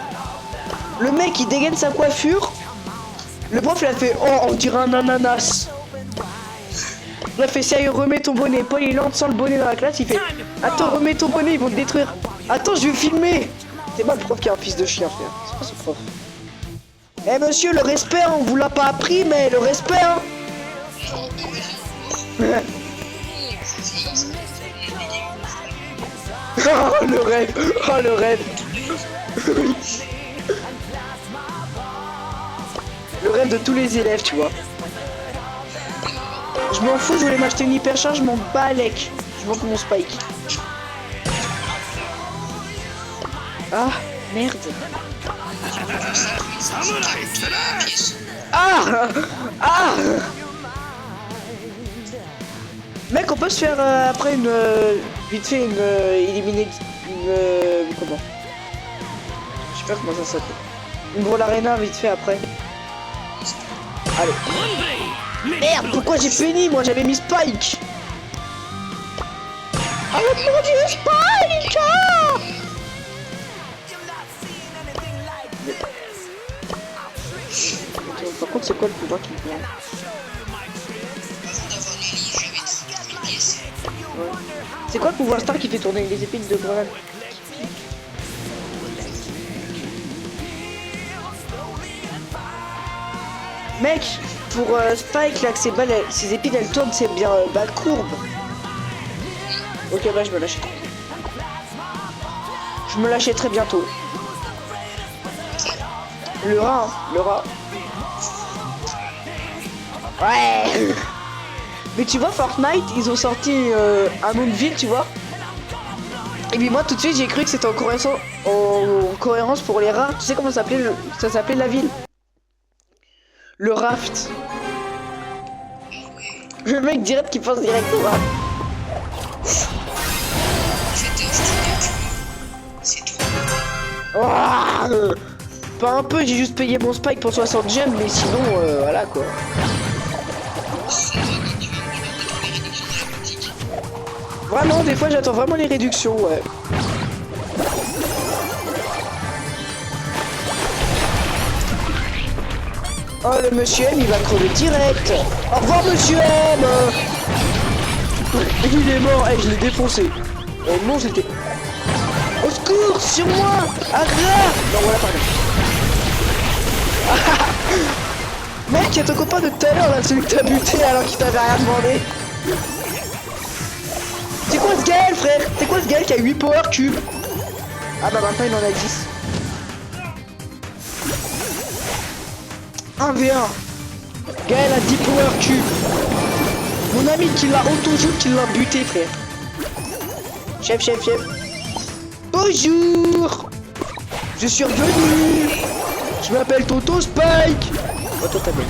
Le mec, il dégaine sa coiffure. Le prof, il a fait oh, on dirait un ananas. Il a fait sérieux, remets ton bonnet. Paul, il entre sans le bonnet dans la classe, il fait attends, remets ton bonnet, ils vont te détruire. Attends, je vais filmer. C'est pas le prof qui est un fils de chien, frère. C'est pas ce prof. Eh monsieur, le respect, on vous l'a pas appris, mais le respect, hein. Oh le rêve, oh le rêve. Le rêve de tous les élèves, tu vois. Je m'en fous, je voulais m'acheter une hypercharge, je m'en bats lec. Je manque mon spike. Ah, merde. Ah. Ah. Mec, on peut se faire après une... vite fait une... éliminer... une... comment? Je sais pas comment ça s'appelle. Une Brawl Arena vite fait après. Allez. Merde, pourquoi j'ai fini? Moi j'avais mis Spike. Ah mon dieu, Spike! Par contre, c'est quoi le pouvoir qui vient? Ouais. C'est quoi le pouvoir star qui fait tourner les épines de grenade? Mec, pour Spike, là, que ses épines, elles tournent, c'est bien balle courbe. Ok, bah, je me lâche. Je me lâchais très bientôt. Le rat, hein, le rat. Ouais. Mais tu vois, Fortnite, ils ont sorti un nom de ville, tu vois. Et puis moi, tout de suite, j'ai cru que c'était en cohérence pour les rats. Tu sais comment ça s'appelait la ville? Le raft. Le mec direct qui pense direct au raft. C'est tout. Oh, pas un peu, j'ai juste payé mon spike pour 60 gemmes, mais sinon, voilà quoi. Vraiment, des fois j'attends vraiment les réductions, ouais. Oh, le monsieur M, il va crever direct. Au revoir, monsieur M. Il est mort, hey, je l'ai défoncé. Oh non, c'était... Au secours, sur moi. Arrête. Non, voilà, pardon. Mec, y'a ton copain de tout à l'heure, là, celui que t'as buté alors qu'il t'avait rien demandé. C'est quoi ce Gaël, frère? C'est quoi ce Gaël qui a 8 power cubes? Ah bah maintenant il en a 10. 1v1. Gaël a 10 power cubes. Mon ami qui l'a auto-joue, qui l'a buté, frère. Chef. Bonjour. Je suis revenu. Je m'appelle Toto Spike. Oh, toi t'as bien.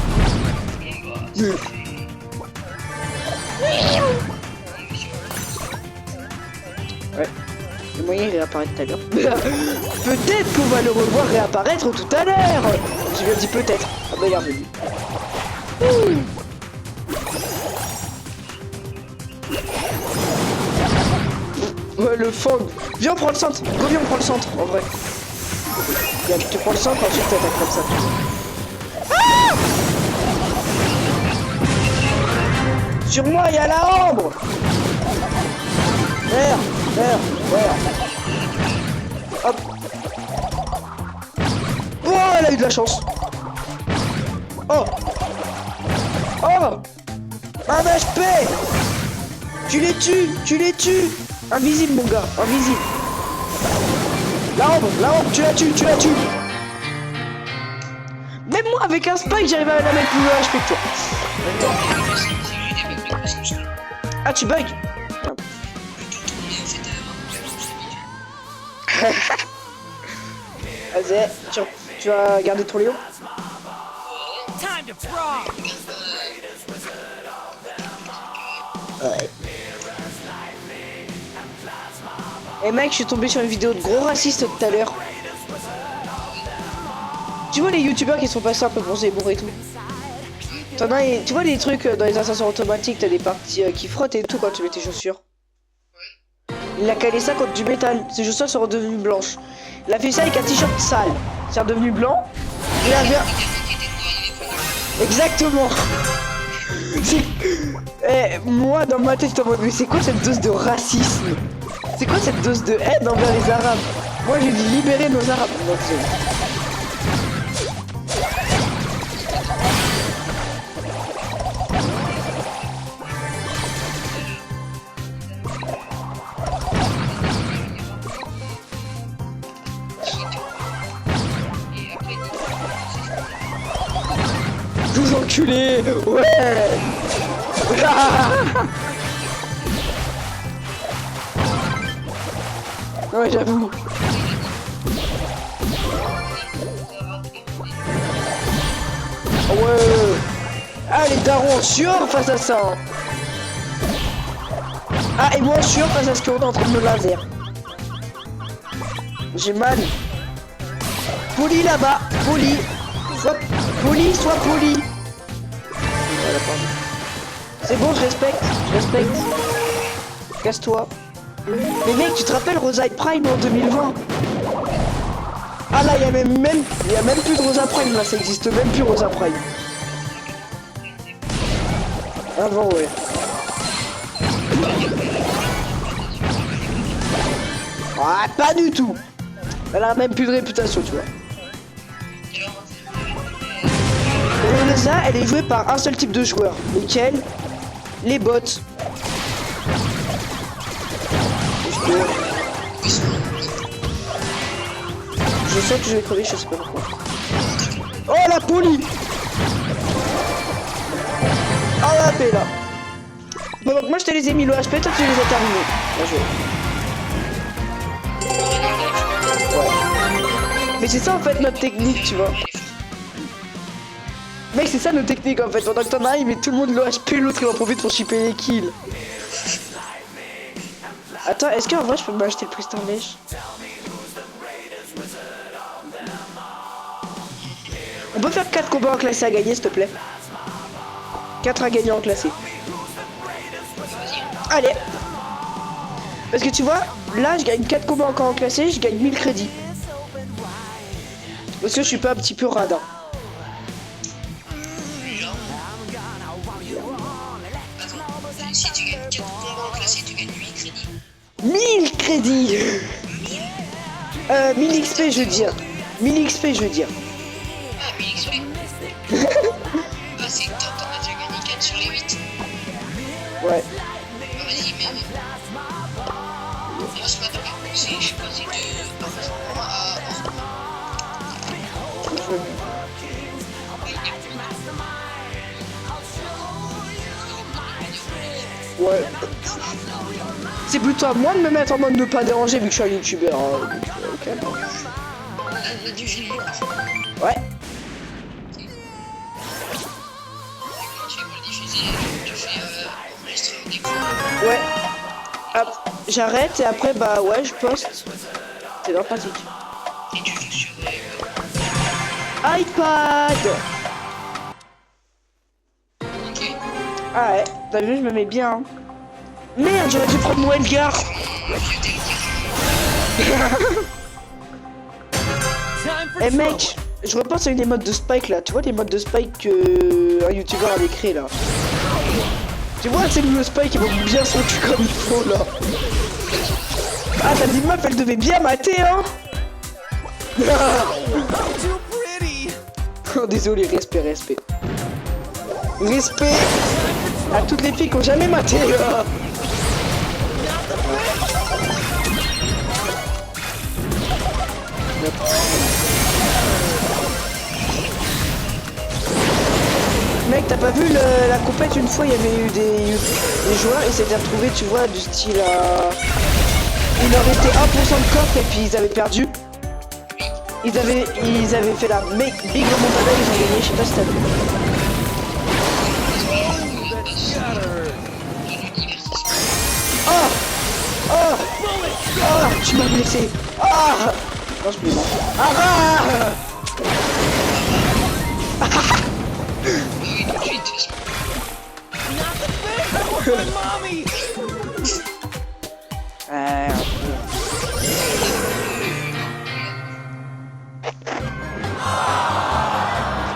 Ouais, le moyen il réapparaît tout à l'heure. Peut-être qu'on va le revoir réapparaître tout à l'heure. J'ai bien dit peut-être. Ah bah il est revenu. Ouais, le fang. Viens on prend le centre. Go, viens on prend le centre en vrai. Viens, je te prends le centre, ensuite t'attaques comme ça. Ah, sur moi il y a la ombre. Merde. Hop. Oh, elle a eu de la chance. Oh. Un HP. Tu les tues. Invisible, mon gars, invisible. La ombre, tu la tues. Même moi, avec un spike, j'arrive à la mettre plus loin HP que toi. Ah, tu bugs. Vas-y, tu vas garder ton lion. Ouais. Et mec, je suis tombé sur une vidéo de gros racistes tout à l'heure. Tu vois les youtubeurs qui sont passés un peu pour Zemmour et tout. T'en as, tu vois les trucs dans les ascenseurs automatiques, t'as des parties qui frottent et tout quand tu mets tes chaussures. Il a calé ça contre du métal, ses chaussures sont redevenues blanches. Il a fait ça avec un t-shirt sale, c'est redevenu blanc. Il avait... Exactement. Moi dans ma tête j'étais en mode mais c'est quoi cette dose de racisme? C'est quoi cette dose de haine envers les arabes? Moi j'ai dit libérer nos arabes. Vous enculés. Ouais. Ouais, j'avoue. Ouais. Ah, les darons en sueur face à ça. Ah, et moi en sueur face à ce qu'on est en train de me laser. J'ai mal. Poli là-bas. Poli. Soit poli. Voilà, pardon. C'est bon, je respecte. Casse-toi. Mais mec, tu te rappelles Rosa Prime en 2020? Ah là, il y a même plus de Rosa Prime là, ça existe même plus Rosa Prime. Avant, ouais. Ah, pas du tout. Elle a même plus de réputation, tu vois. Et ça, elle est jouée par un seul type de joueur. Lequel? Les bots. Je sens que je vais crever, je sais pas pourquoi. Oh la poli! Oh la paix là! Bon donc moi je te les ai mis le HP, toi tu les as terminés. Bien joué. Ouais. Mais c'est ça en fait notre technique, tu vois. Mec c'est ça notre technique en fait, pendant que t'en as il met tout le monde le HP, l'autre il en profite pour chipper les kills. Attends, est-ce qu'en vrai je peux m'acheter le Pristin Mèche? On peut faire 4 combats en classé à gagner s'il te plaît. 4 à gagner en classé. Allez. Parce que tu vois, là je gagne 4 combats encore en classé, je gagne 1000 crédits. Parce que je suis pas un petit peu radin. Si tu gagnes 4 combats en classé, tu gagnes 8 crédits. 1000 crédits. 1000 XP je veux dire. 1000 XP je veux dire. Ah, 1000 XP. Ah, c'est que t'en as déjà gagné 4 sur les 8. Ouais. Bah, vas-y, mais. Moi, c'est pas d'accord. Je suis passé de 1 à 1. Ouais. C'est plutôt à moi de me mettre en mode ne pas déranger vu que je suis un youtubeur. Hein. Ok. Là, tu fais les Ouais. Quand tu fais pour le diffuser, tu fais enregistrer en écran. Ouais. Ah, j'arrête et après bah ouais je poste. C'est bien pratique. Et tu joues sur iPad. ok. Ah ouais, t'as vu je me mets bien. Hein. Merde j'aurais dû prendre mon Edgar. Eh mec, je repense à une des modes de Spike là, tu vois les modes de Spike que un youtubeur avait créé là. Tu vois c'est le Spike qui va bien son cul comme il faut là. Ah ta petite meuf elle devait bien mater hein. Oh désolé, respect, respect. Respect à toutes les filles qui ont jamais maté là. Mec, t'as pas vu la compète une fois, il y avait eu des joueurs, ils s'étaient retrouvés, tu vois, du style il leur était 1% de coffre et puis ils avaient perdu. Ils avaient fait la big remontada, ils ont gagné, je sais pas si t'as vu. Oh oh oh tu m'as blessé. Ah non, je me mens. Ah Oui, tout de suite.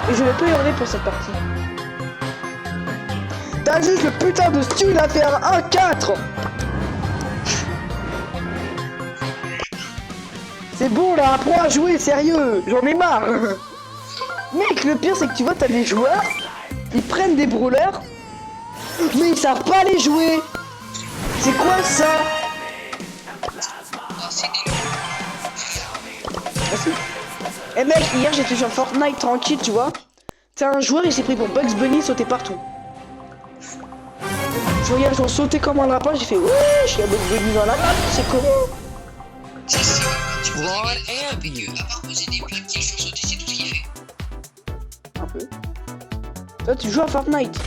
Et je vais pas hurler pour cette partie. T'as juste le putain de Stu, il a fait un 1-4. C'est bon là, apprends à jouer, sérieux, j'en ai marre. Mec, le pire c'est que tu vois, t'as des joueurs, ils prennent des brawlers, mais ils savent pas les jouer. C'est quoi ça? Ah, c'est des Merci. Eh mec, hier j'étais sur Fortnite tranquille, tu vois. T'as un joueur, il s'est pris pour Bugs Bunny sauter partout. Je regarde, ils ont sauté comme un lapin, j'ai fait ouais, je suis à Bugs Bunny dans la map, c'est comment? c'est quand tu poses des gars et que, à part poser des plaques qui font sauter, c'est tout ce qu'il fait. Un peu. Toi, tu joues à Fortnite.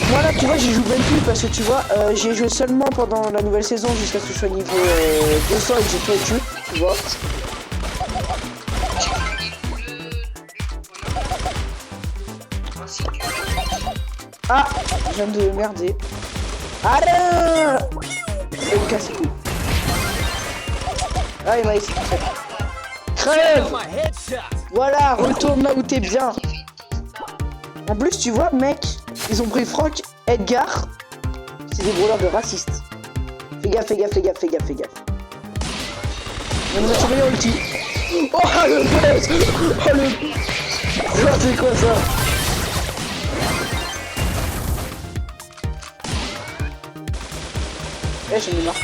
Moi là, tu vois, j'y joue même plus parce que tu vois, j'ai joué seulement pendant la nouvelle saison jusqu'à ce que je sois niveau 200 et que j'ai tout tué, tu vois. Ah, je viens de merder. Allez, il me casse les couilles. Ah, il m'a laissé tout seul. Crève. Voilà, retourne là où t'es bien. En plus, tu vois, mec, ils ont pris Franck, Edgar. C'est des brawlers de racistes. Fais gaffe, fais gaffe, fais gaffe, fais gaffe, fais gaffe. On nous a surveillé ulti. Oh le buzz. Oh le... Oh, c'est quoi ça? Eh, j'en ai marre.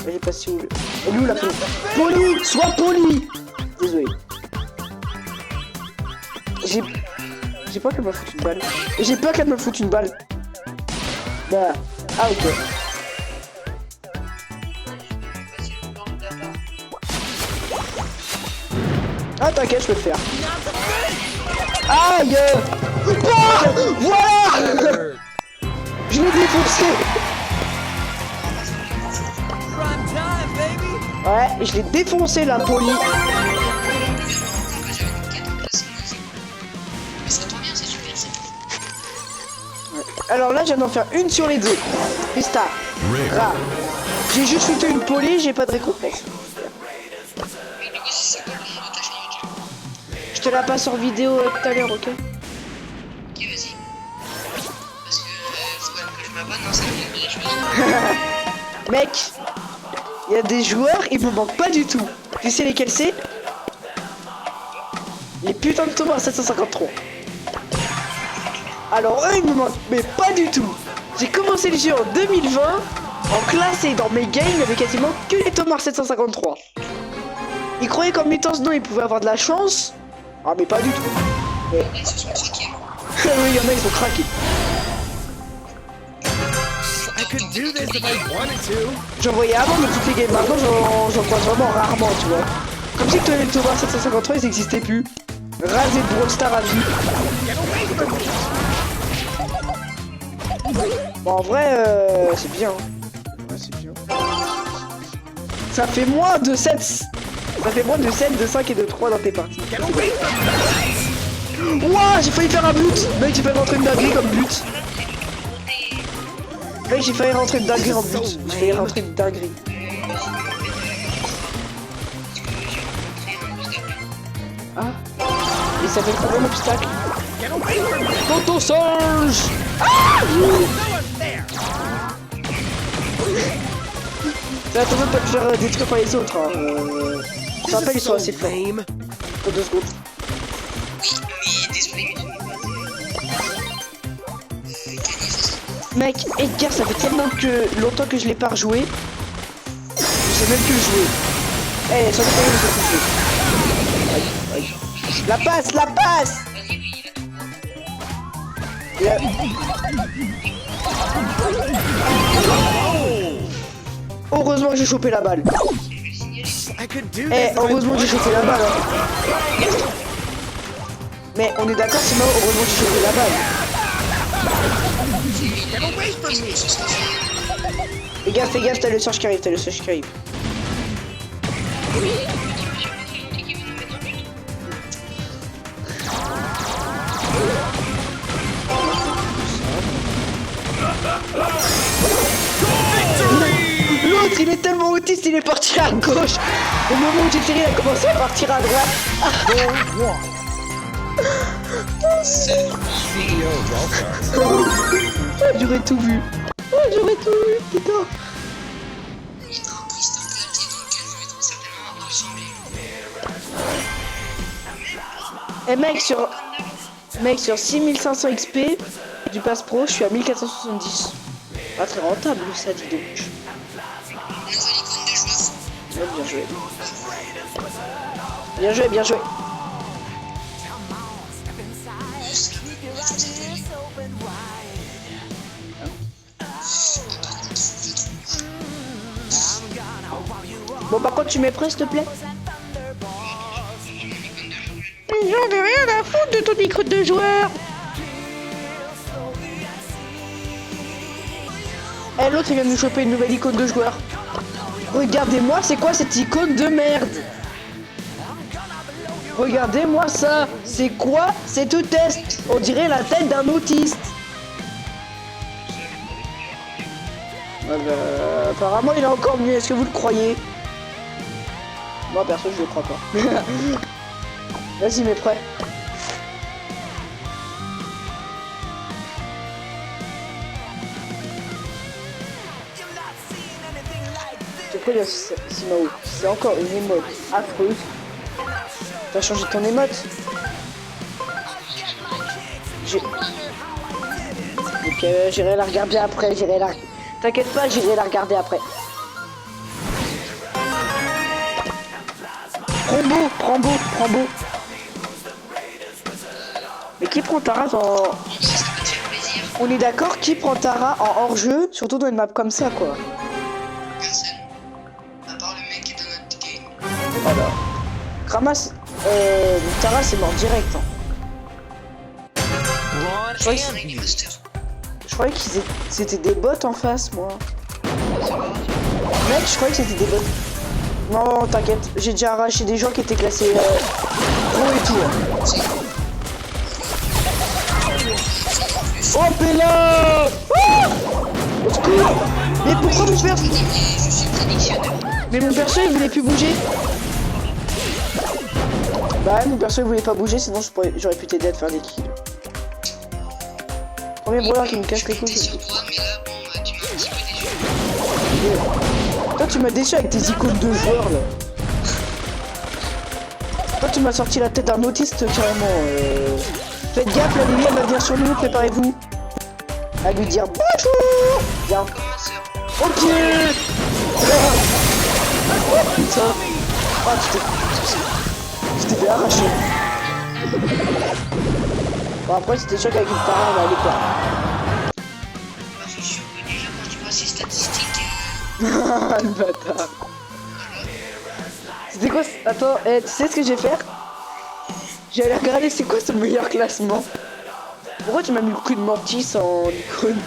Elle est passée où? Elle est où la poli? Poli! Sois poli! Désolé. J'ai peur qu'elle me foute une balle. J'ai peur qu'elle me foute une balle. Bah. Ah ok. Ah t'inquiète, je peux le faire. Aïe! Ah, voilà! Je l'ai défoncé! Ouais, je l'ai défoncé la poli. Alors là, je viens d'en faire une sur les deux. Pista. Là. J'ai juste shooté une poli, j'ai pas de récompense. Je te la passe en vidéo tout à l'heure, ok? Ok, vas-y. Parce que faut quand même que je m'abonne, non, ça me fait choisir. Mec, il y a des joueurs, ils me manquent pas du tout. Tu sais lesquels c'est? Les putains de Thomas 753. Alors eux, ils me manquent, mais pas du tout. J'ai commencé le jeu en 2020, en classe et dans mes games, il y avait quasiment que les Thomas 753. Ils croyaient qu'en mutant ce nom, ils pouvaient avoir de la chance. Ah mais pas du tout. Ouais. Ils se sont craqués. Oui, il y en a, ils sont craqués. J'en voyais avant de toutes les games, maintenant j'en vois vraiment rarement, tu vois. Comme si les Thomas 753, ils n'existaient plus. Rasé de Brawl Star à vie. Bon, en vrai, c'est bien. Ouais, c'est bien. Ça fait moins de 7. Ça fait moins de 7, de 5 et de 3 dans tes parties. Ouah, j'ai failli faire un but. Mec, j'ai failli rentrer une dinguerie comme but. Mec, j'ai failli rentrer une dinguerie en but. J'ai failli rentrer une dinguerie. Ah. Il s'appelle comment l'obstacle? Tonton singe. Ah oui. Ça attends même pas de faire détruire par les autres. Hein. Je te rappelle, ils sont assez forts. Pour 2 secondes. Oui, mais désolé, mais mec, Edgar, ça fait tellement longtemps que je l'ai pas rejoué. Je sais même plus le jouer. Eh, ça dépend de ce que je fais. La passe, la passe. Heureusement que j'ai chopé la balle. Eh, heureusement que j'ai chopé la balle. Hein. Mais on est d'accord, c'est moi, heureusement que j'ai chopé la balle. Fais gaffe, t'as le surge qui arrive, L'autre, il est tellement autiste, il est parti à gauche. Au moment où j'ai tiré, il a commencé à partir à droite. J'aurais tout vu. J'aurais tout vu, putain. Eh mec, sur 6500 XP du pass pro, je suis à 1470. Pas très rentable ça, dis donc. Ouais, bien joué. Bien joué, bien joué. Bon, par contre, tu mets prêt, s'il te plaît? J'en ai rien à foutre de ton micro de joueur. Eh, l'autre, il vient de nous choper une nouvelle icône de joueur. Regardez-moi, c'est quoi cette icône de merde? Regardez-moi ça. C'est quoi cette test? On dirait la tête d'un autiste. Ah bah, apparemment, il est encore mieux. Est-ce que vous le croyez? Moi, perso, je le crois pas. Vas-y, mets prêt. Pourquoi il y a Simao? C'est encore une émote affreuse. T'as changé ton émote? Ok, j'irai la regarder après, T'inquiète pas, j'irai la regarder après. Prends beau. Mais qui prend Tara en... On est d'accord, qui prend Tara en hors-jeu, surtout dans une map comme ça, quoi. Personne. À part le mec qui est dans notre game. Voilà. Kramas, Tara c'est mort direct. Hein. Je croyais que c'était des bots en face, moi. Mec, je croyais que c'était des bots. Non, t'inquiète, j'ai déjà arraché des gens qui étaient classés pro et tout. Hein. Oh, Péla! Au secours! Mais pourquoi mon perso... Mais mon perso il voulait plus bouger. Bah mon perso il voulait pas bouger, sinon j'aurais pu t'aider à te faire des kills. Premier brawler qui me casse les couilles. Toi tu m'as déçu avec tes icônes de joueurs là. Toi tu m'as sorti la tête d'un autiste carrément. Faites gaffe, la lumière va venir sur nous, préparez-vous. À lui dire bonjour. Viens. Ok. Oh putain. Oh tu t'es fait arracher. Bon après c'était choc avec une parade, mais elle est pas. Je suis déjà quand tu vois ces statistiques. Le bâtard. C'était quoi? Attends, tu sais ce que je vais faire? J'allais regarder c'est quoi son meilleur classement. Pourquoi tu m'as mis le coup de mantis en icône?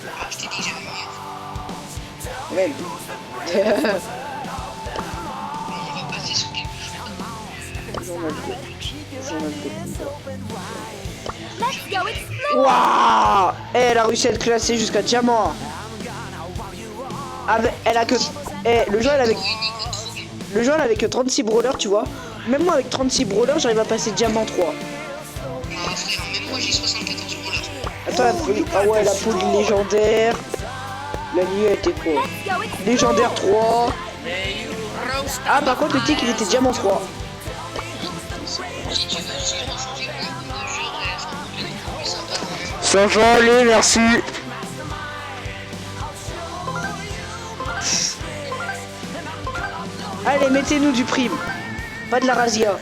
Ah, je t'ai dit que j'avais mieux. Même. On va passer sur quelque chose. Waouh! Elle a réussi à être classée jusqu'à diamant. Elle a que... le jeu elle avait que 36 brawlers, tu vois. Même moi avec 36 brawlers, j'arrive à passer diamant 3. Ah frère, même moi j'ai 74 brawlers. Attends, ah ouais, la poule légendaire. La nuit a été quoi? Légendaire 3. Ah par contre le tic il était diamant 3. Si tu veux, je vais rechanger mon de jeu et faire un peu plus sympa quand même. Ça va aller, merci. Allez, mettez-nous du prime. Pas de la razzia.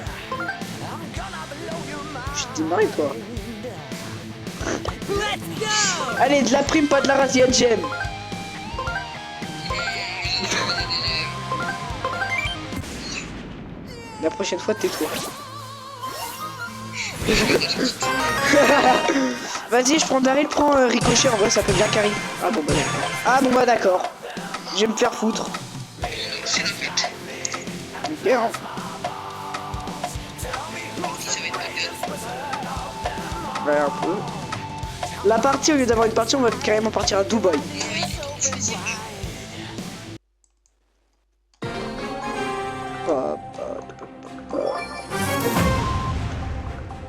Je t'ai marré quoi. Allez, de la prime, pas de la razzia, j'aime. La prochaine fois, tais-toi. Vas-y, je prends Daryl, prends Ricochet, en vrai ça peut bien carry. Ah bon bah d'accord. Ah bon bah d'accord. Je vais me faire foutre. C'est la pute. Ok hein. Ça va être pas good. Ouais un peu. La partie, au lieu d'avoir une partie, on va carrément partir à Dubaï. Non, il est temps de choisir.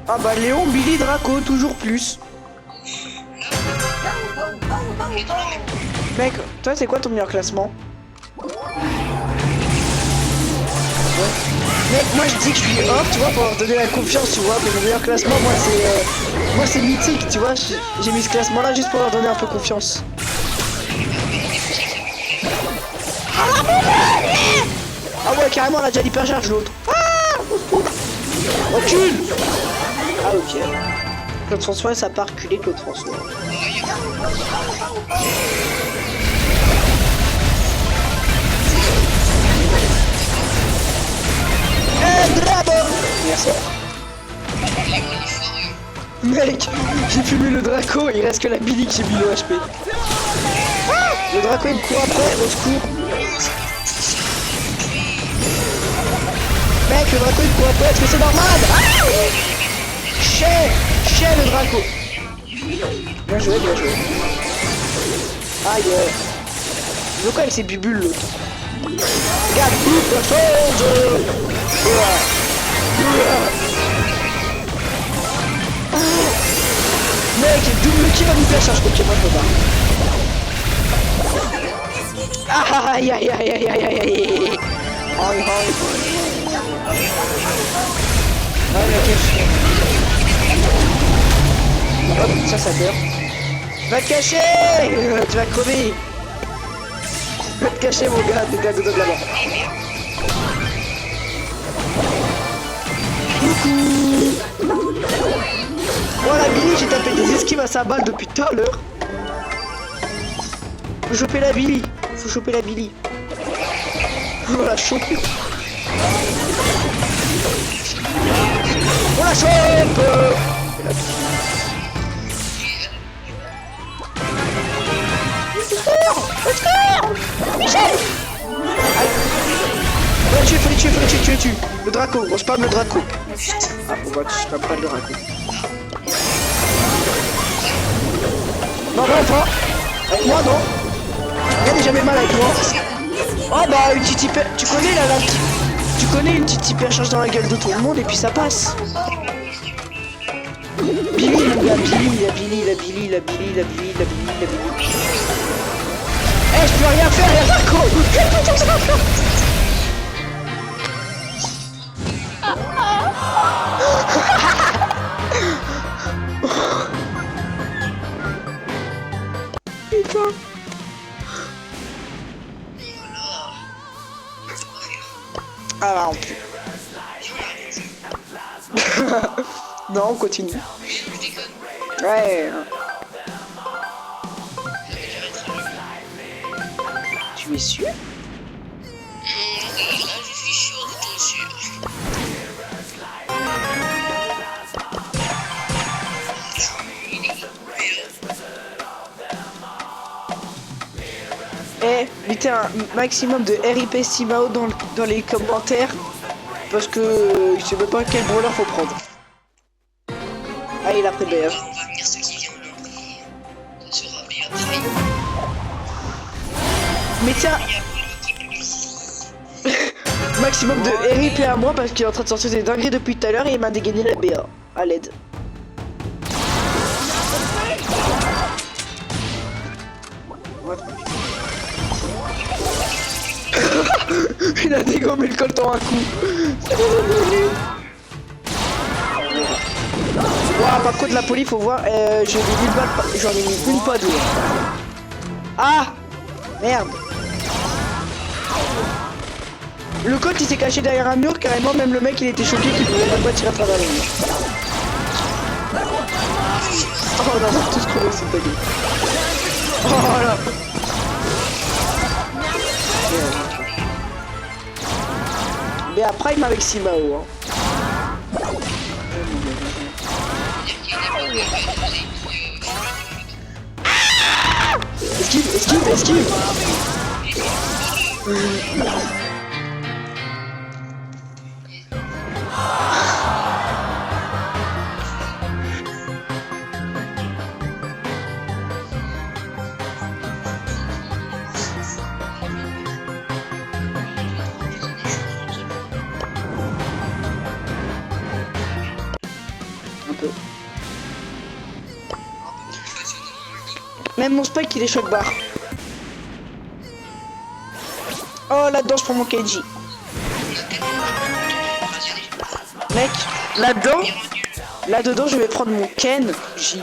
Ah bah Léon, Billy, Draco, toujours plus. Mec, toi c'est quoi ton meilleur classement? Mec, moi je dis que je suis off, tu vois, pour leur donner la confiance, tu vois, mais mon meilleur classement, moi c'est mythique, tu vois, j'ai mis ce classement là juste pour leur donner un peu confiance. Ah ouais, carrément, on a déjà l'hypercharge l'autre. Ah, recule. Ah ok. Claude François, ça part reculer Claude François. Merci. Mec, j'ai fumé le Draco, il reste que la Billy que j'ai mis le HP. Le Draco il me court après, au secours. Mec, le Draco il me court après, est-ce que c'est normal? Chais le Draco. Bien joué, bien joué. Aïe. Il veut quoi avec ses bubules l'autre? Regarde, la chose. Mec, double kill en hypercharge, ok, moi je me barre. Aïe aïe aïe aïe aïe aïe aïe. Aïe aïe. Ah le cacher. Hop, ça meurt. Va te cacher. Tu vas crever. Va te cacher mon gars, t'es gars de là-bas. Oh la Billy, j'ai tapé des esquives à sa balle depuis tout à l'heure. Faut choper la Billy. Faut choper la Billy. On la chope. On la chope. Faut les tuer. Le Draco, on spam le Draco. Ah, on va spam pas le Draco. Non, pas. Avec moi, non. Rien n'est jamais mal avec moi. Oh bah, une petite hyper... Tu connais là, tu connais une petite hyper charge dans la gueule de tout le monde et puis ça passe. Billy, la Billy. Eh, je peux rien faire, y'a Draco. Putain. Ah bah on peut. Non, on continue. Ouais. Tu es sûr? Oui, là je suis sûr de ton sûr. Eh, mettez un maximum de RIP Simao dans les commentaires. Parce que je sais même pas quel brawler faut prendre. Ah, il a pris BR. On va venir ceux qui viennent en premier. Ça sera meilleur travail. Mais tiens, maximum de RIP à moi parce qu'il est en train de sortir des dingueries depuis tout à l'heure et il m'a dégainé la BA. À l'aide. Il a dégommé le coltan à coup. Ouah, par contre la poli faut voir, j'ai mis 1000 balles, j'en ai mis une pas deux. Ah merde. Le coach il s'est caché derrière un mur, carrément même le mec il était choqué qu'il pouvait même pas tirer à travers le mur. Oh on a tous crevé cette gueule. Oh là. Mais après il avec Simao hein. Esquive. Un peu. Même mon spike il est choc barre. Oh là-dedans je prends mon Kenji. Mec, là-dedans je vais prendre mon Ken J.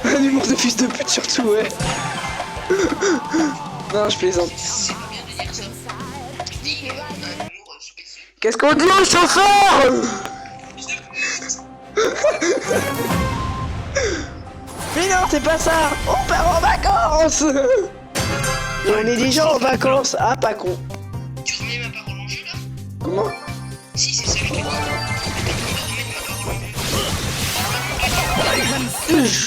Un humour de fils de pute surtout ouais. Non je plaisante. Qu'est-ce qu'on dit au chauffeur? Mais non, c'est pas ça. On part en vacances. Et on est déjà en vacances. Ah, pas con. Tu remets ma parole en jeu là? Comment? Si, c'est ça que je te dis. Tu remets ma parole en jeu.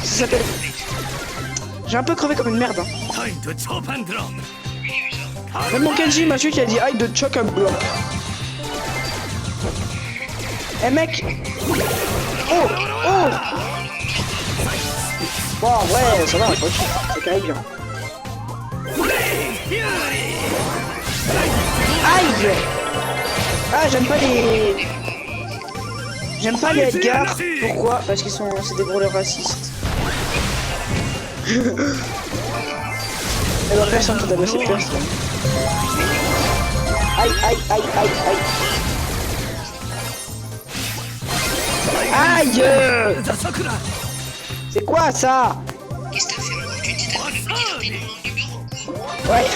Ça s'appelle... J'ai un peu crevé comme une merde. Hein. Même mon Kenji m'a su qui a dit aïe de choc un blanc. Eh mec. Oh. Bon, ouais, ça va, ça carré bien. Aïe. Ah, j'aime pas les... J'aime pas les Edgar. Pourquoi? Parce qu'ils sont... c'est des brawlers racistes. Et bah personne qui doit cette personne. Aïe aïe aïe aïe aïe. Aïe. C'est quoi ça? Qu'est-ce que t'as fait moi? Tu t'es tapé le petit rapide dans le bureau. Ouais.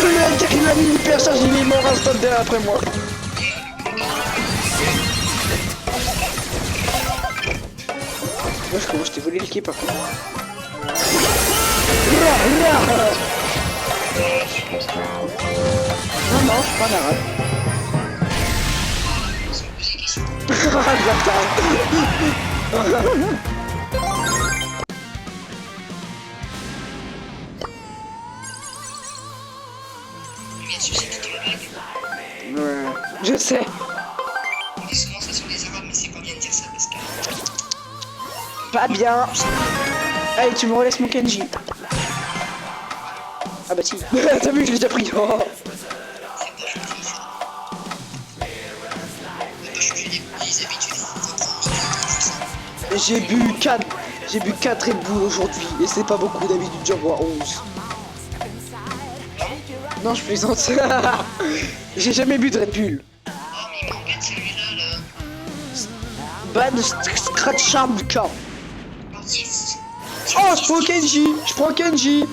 Le mec il a mis hyper charge, il est mort instant derrière après moi. Wesh, comment je t'ai volé le kill par contre. Non, non, je suis pas un arabe. Bien sûr, c'est toute une blague. Ouais, je sais. On dit souvent ça sur les arabes, mais c'est pas bien de dire ça parce que. Pas bien. Allez, tu me relaisses mon Kenji. Ah bah si. T'as vu, je l'ai déjà pris. Oh. C'est pas gentil ça. On va pas changer les habitudes. J'ai bu 4 Red Bull aujourd'hui et c'est pas beaucoup, d'habitude j'en bois 11. Non, je plaisante. J'ai jamais bu de Red Bull. Oh, mais il m'embête celui-là là. Ban Scratch Charm du camp. Oh, yes. Oh, je prends Kenji. Je prends Kenji.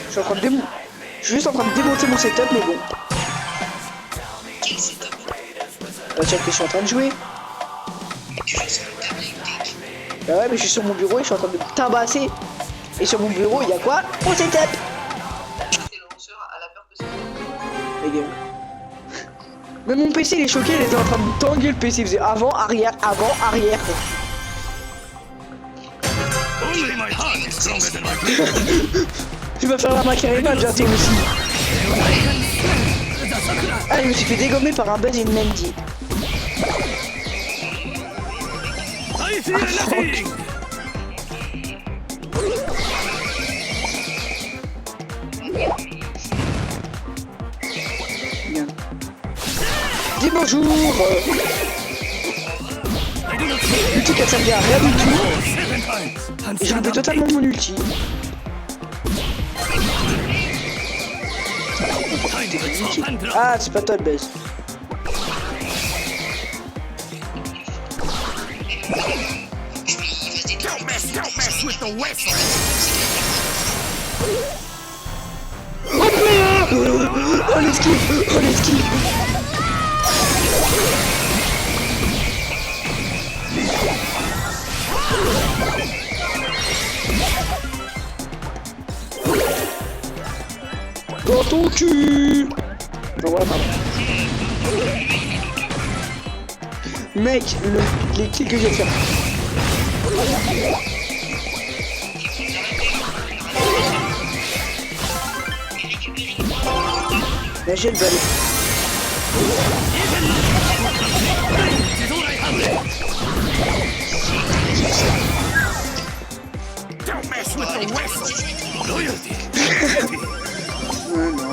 Je suis en train de démonter. Je suis juste en train de démonter mon setup, mais bon. Quel setup? Bah, tiens, que je suis en train de jouer. Tu joues sur le tablette, mec. Bah ouais, mais je suis sur mon bureau et je suis en train de me tabasser. Et sur mon bureau, il y a quoi? Mon setup. C'est le lanceur à la peur que c'est. Les gars. Mais mon PC il est choqué, il était en train de tanguer le PC, il faisait avant, arrière, avant, arrière. Tu vas faire la Macarena bientôt aussi. Ah, je me suis fait dégommer par un Buzz et une Mandy. Bien. Dis bonjour. Ulti qu'elle servait à rien du tout. Et j'ai loupé totalement mon ulti. Ah, c'est pas toi le Buzz. Oh player! Oh l'esquive! Oh l'esquive! Dans ton cul! Non, voilà, pardon. Mec, les kills que je vais faire. Là, j'ai le balai. Ouais, non.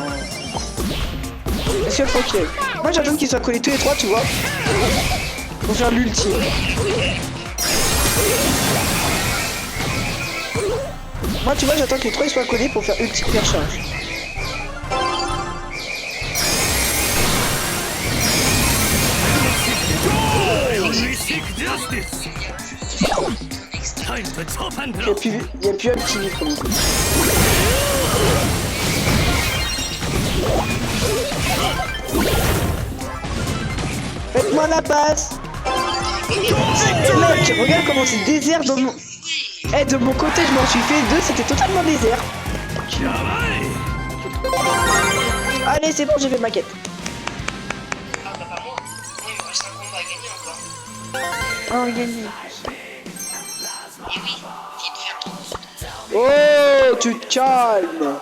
Est-ce que ok. Moi j'attends qu'ils soient collés tous les trois, tu vois. Pour faire l'ulti. Moi tu vois j'attends que les trois ils soient collés pour faire ulti percharge. Il y a plus un petit livre. Faites-moi la passe. Mec, regarde comment c'est désert dans mon... Eh, de mon côté, je m'en suis fait deux, c'était totalement désert. Allez, c'est bon, j'ai fait ma quête. Ah bah pas moi. Moi il me reste un combat à gagner encore. Oh, gagné. Et oui, vite faire ton. Oh, tu te calmes.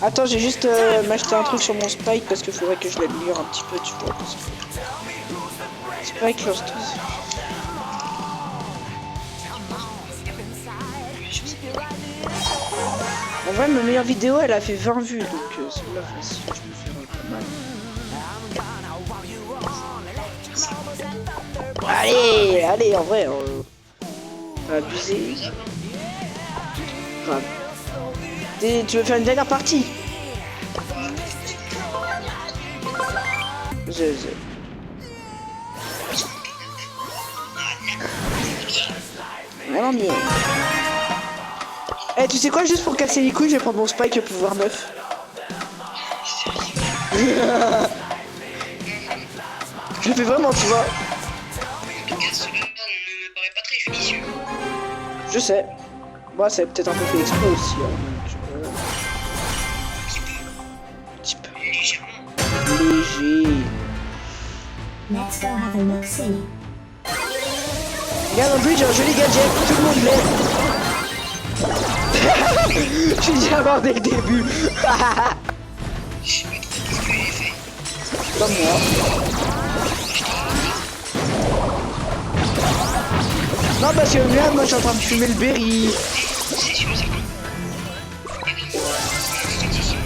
Attends, j'ai juste m'acheter un truc sur mon Spike parce qu'il faudrait que je l'améliore un petit peu, tu vois. Parce que... Spike Lost. En vrai, ma meilleure vidéo, elle a fait 20 vues, donc celle-là, facile, je peux faire pas mal. Allez, en vrai, t'as abusé. Grave. Tu veux faire une dernière partie? Vraiment mieux. Eh, tu sais quoi, juste pour casser les couilles, je vais prendre mon Spike pouvoir 9. Je le fais vraiment, tu vois. En tout cas, celui-là ne me paraît pas très judicieux. Je sais. Moi, c'est peut-être un peu fait exprès aussi. Hein, donc, Un petit peu. Légèrement. léger. Next door have a look-see. Regarde, en plus, j'ai un joli gadget. Tout le monde l'aime. J'ai déjà mort dès le début. Je sais pas trop ce que j'ai fait. Comme moi. Non, parce que regarde, moi, je suis en train de fumer le berry. C'est sûr, c'est bon. Eh oui, c'est ici.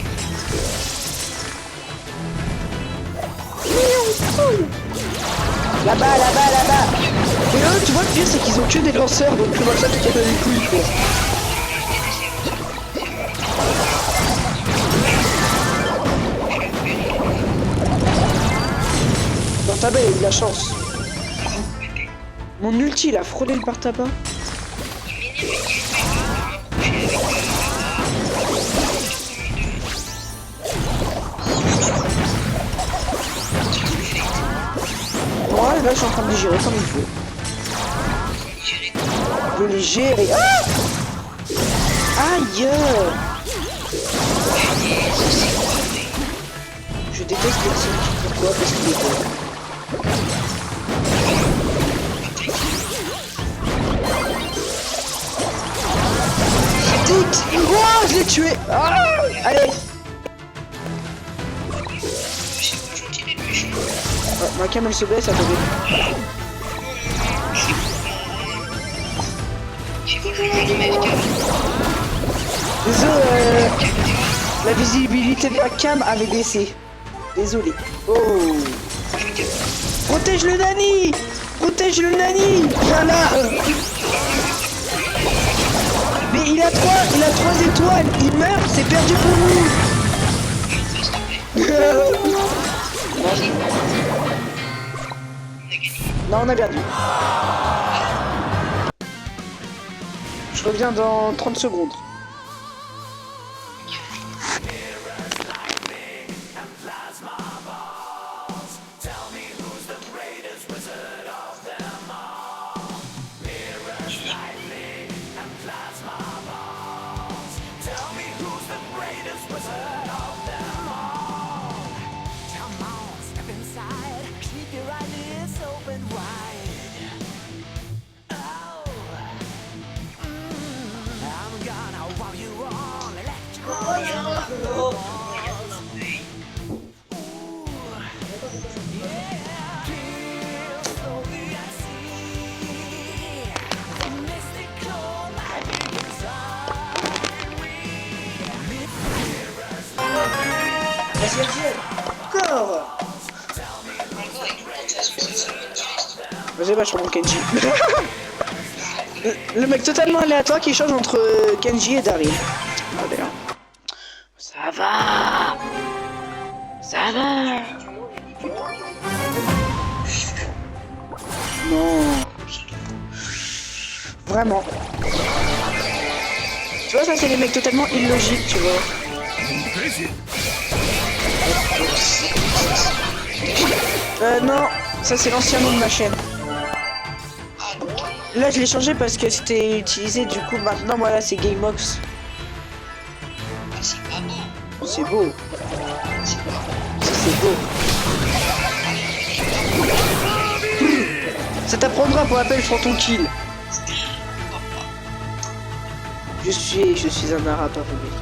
Là-bas. Et eux, tu vois, le pire, c'est qu'ils ont que des lanceurs, donc comment ça, tu casses les couilles, quoi. Par tabac, il a eu de la chance. Mon ulti, il a frôlé le par tabac. Moi, là, je suis en train de les gérer comme il faut. De les gérer. Ah, aïe! Je déteste le tic. Pourquoi? Parce qu'il est bon. Tic! Oh, je l'ai tué! Ah, allez! Oh, ma cam elle se baisse, attendez. Désolé, la visibilité de la cam avait baissé. Désolé. Oh! Protège le nani! Protège le nani! Voilà! Mais il a 3 étoiles! Il meurt, c'est perdu pour nous! Non, on a perdu. Je reviens dans 30 secondes. Encore. Vas-y, bah je prends mon Kenji. Le mec totalement aléatoire qui change entre Kenji et Daryl. Ah, d'ailleurs. Ça va. Ça va. Non. Vraiment. Tu vois, ça c'est les mecs totalement illogiques, tu vois. Non, ça c'est l'ancien nom de ma chaîne. Là je l'ai changé parce que c'était utilisé, du coup maintenant voilà c'est GameOx. C'est pas beau. C'est beau. C'est beau. Ça t'apprendra pour rappel, je prends ton kill. Je suis un arabe rebelle.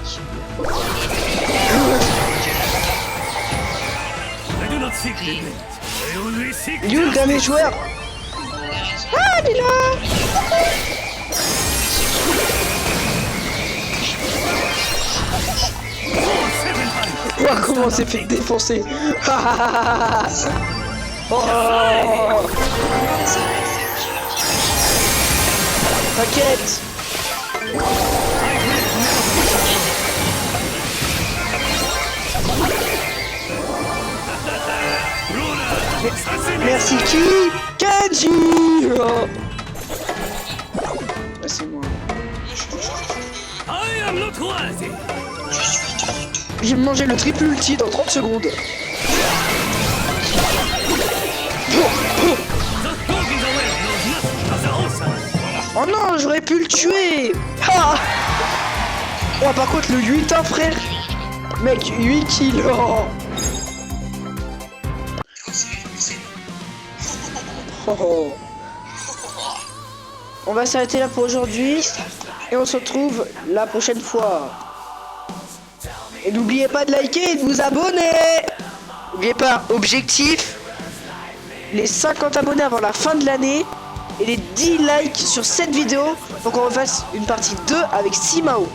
You le dernier joueur. Ah, il est là. Ouah, comment on s'est fait défoncer. Oh. T'inquiète. Merci qui? Kenji. Oh. Ah, c'est moi. J'ai mangé le triple ulti dans 30 secondes. Oh non, j'aurais pu le tuer. Ah. Oh, par contre, le 8 hein, frère. Mec, 8 kills. Oh. Oh. On va s'arrêter là pour aujourd'hui. Et on se retrouve la prochaine fois. Et n'oubliez pas de liker et de vous abonner. N'oubliez pas, objectif, les 50 abonnés avant la fin de l'année et les 10 likes sur cette vidéo pour qu'on refasse une partie 2 avec Simao.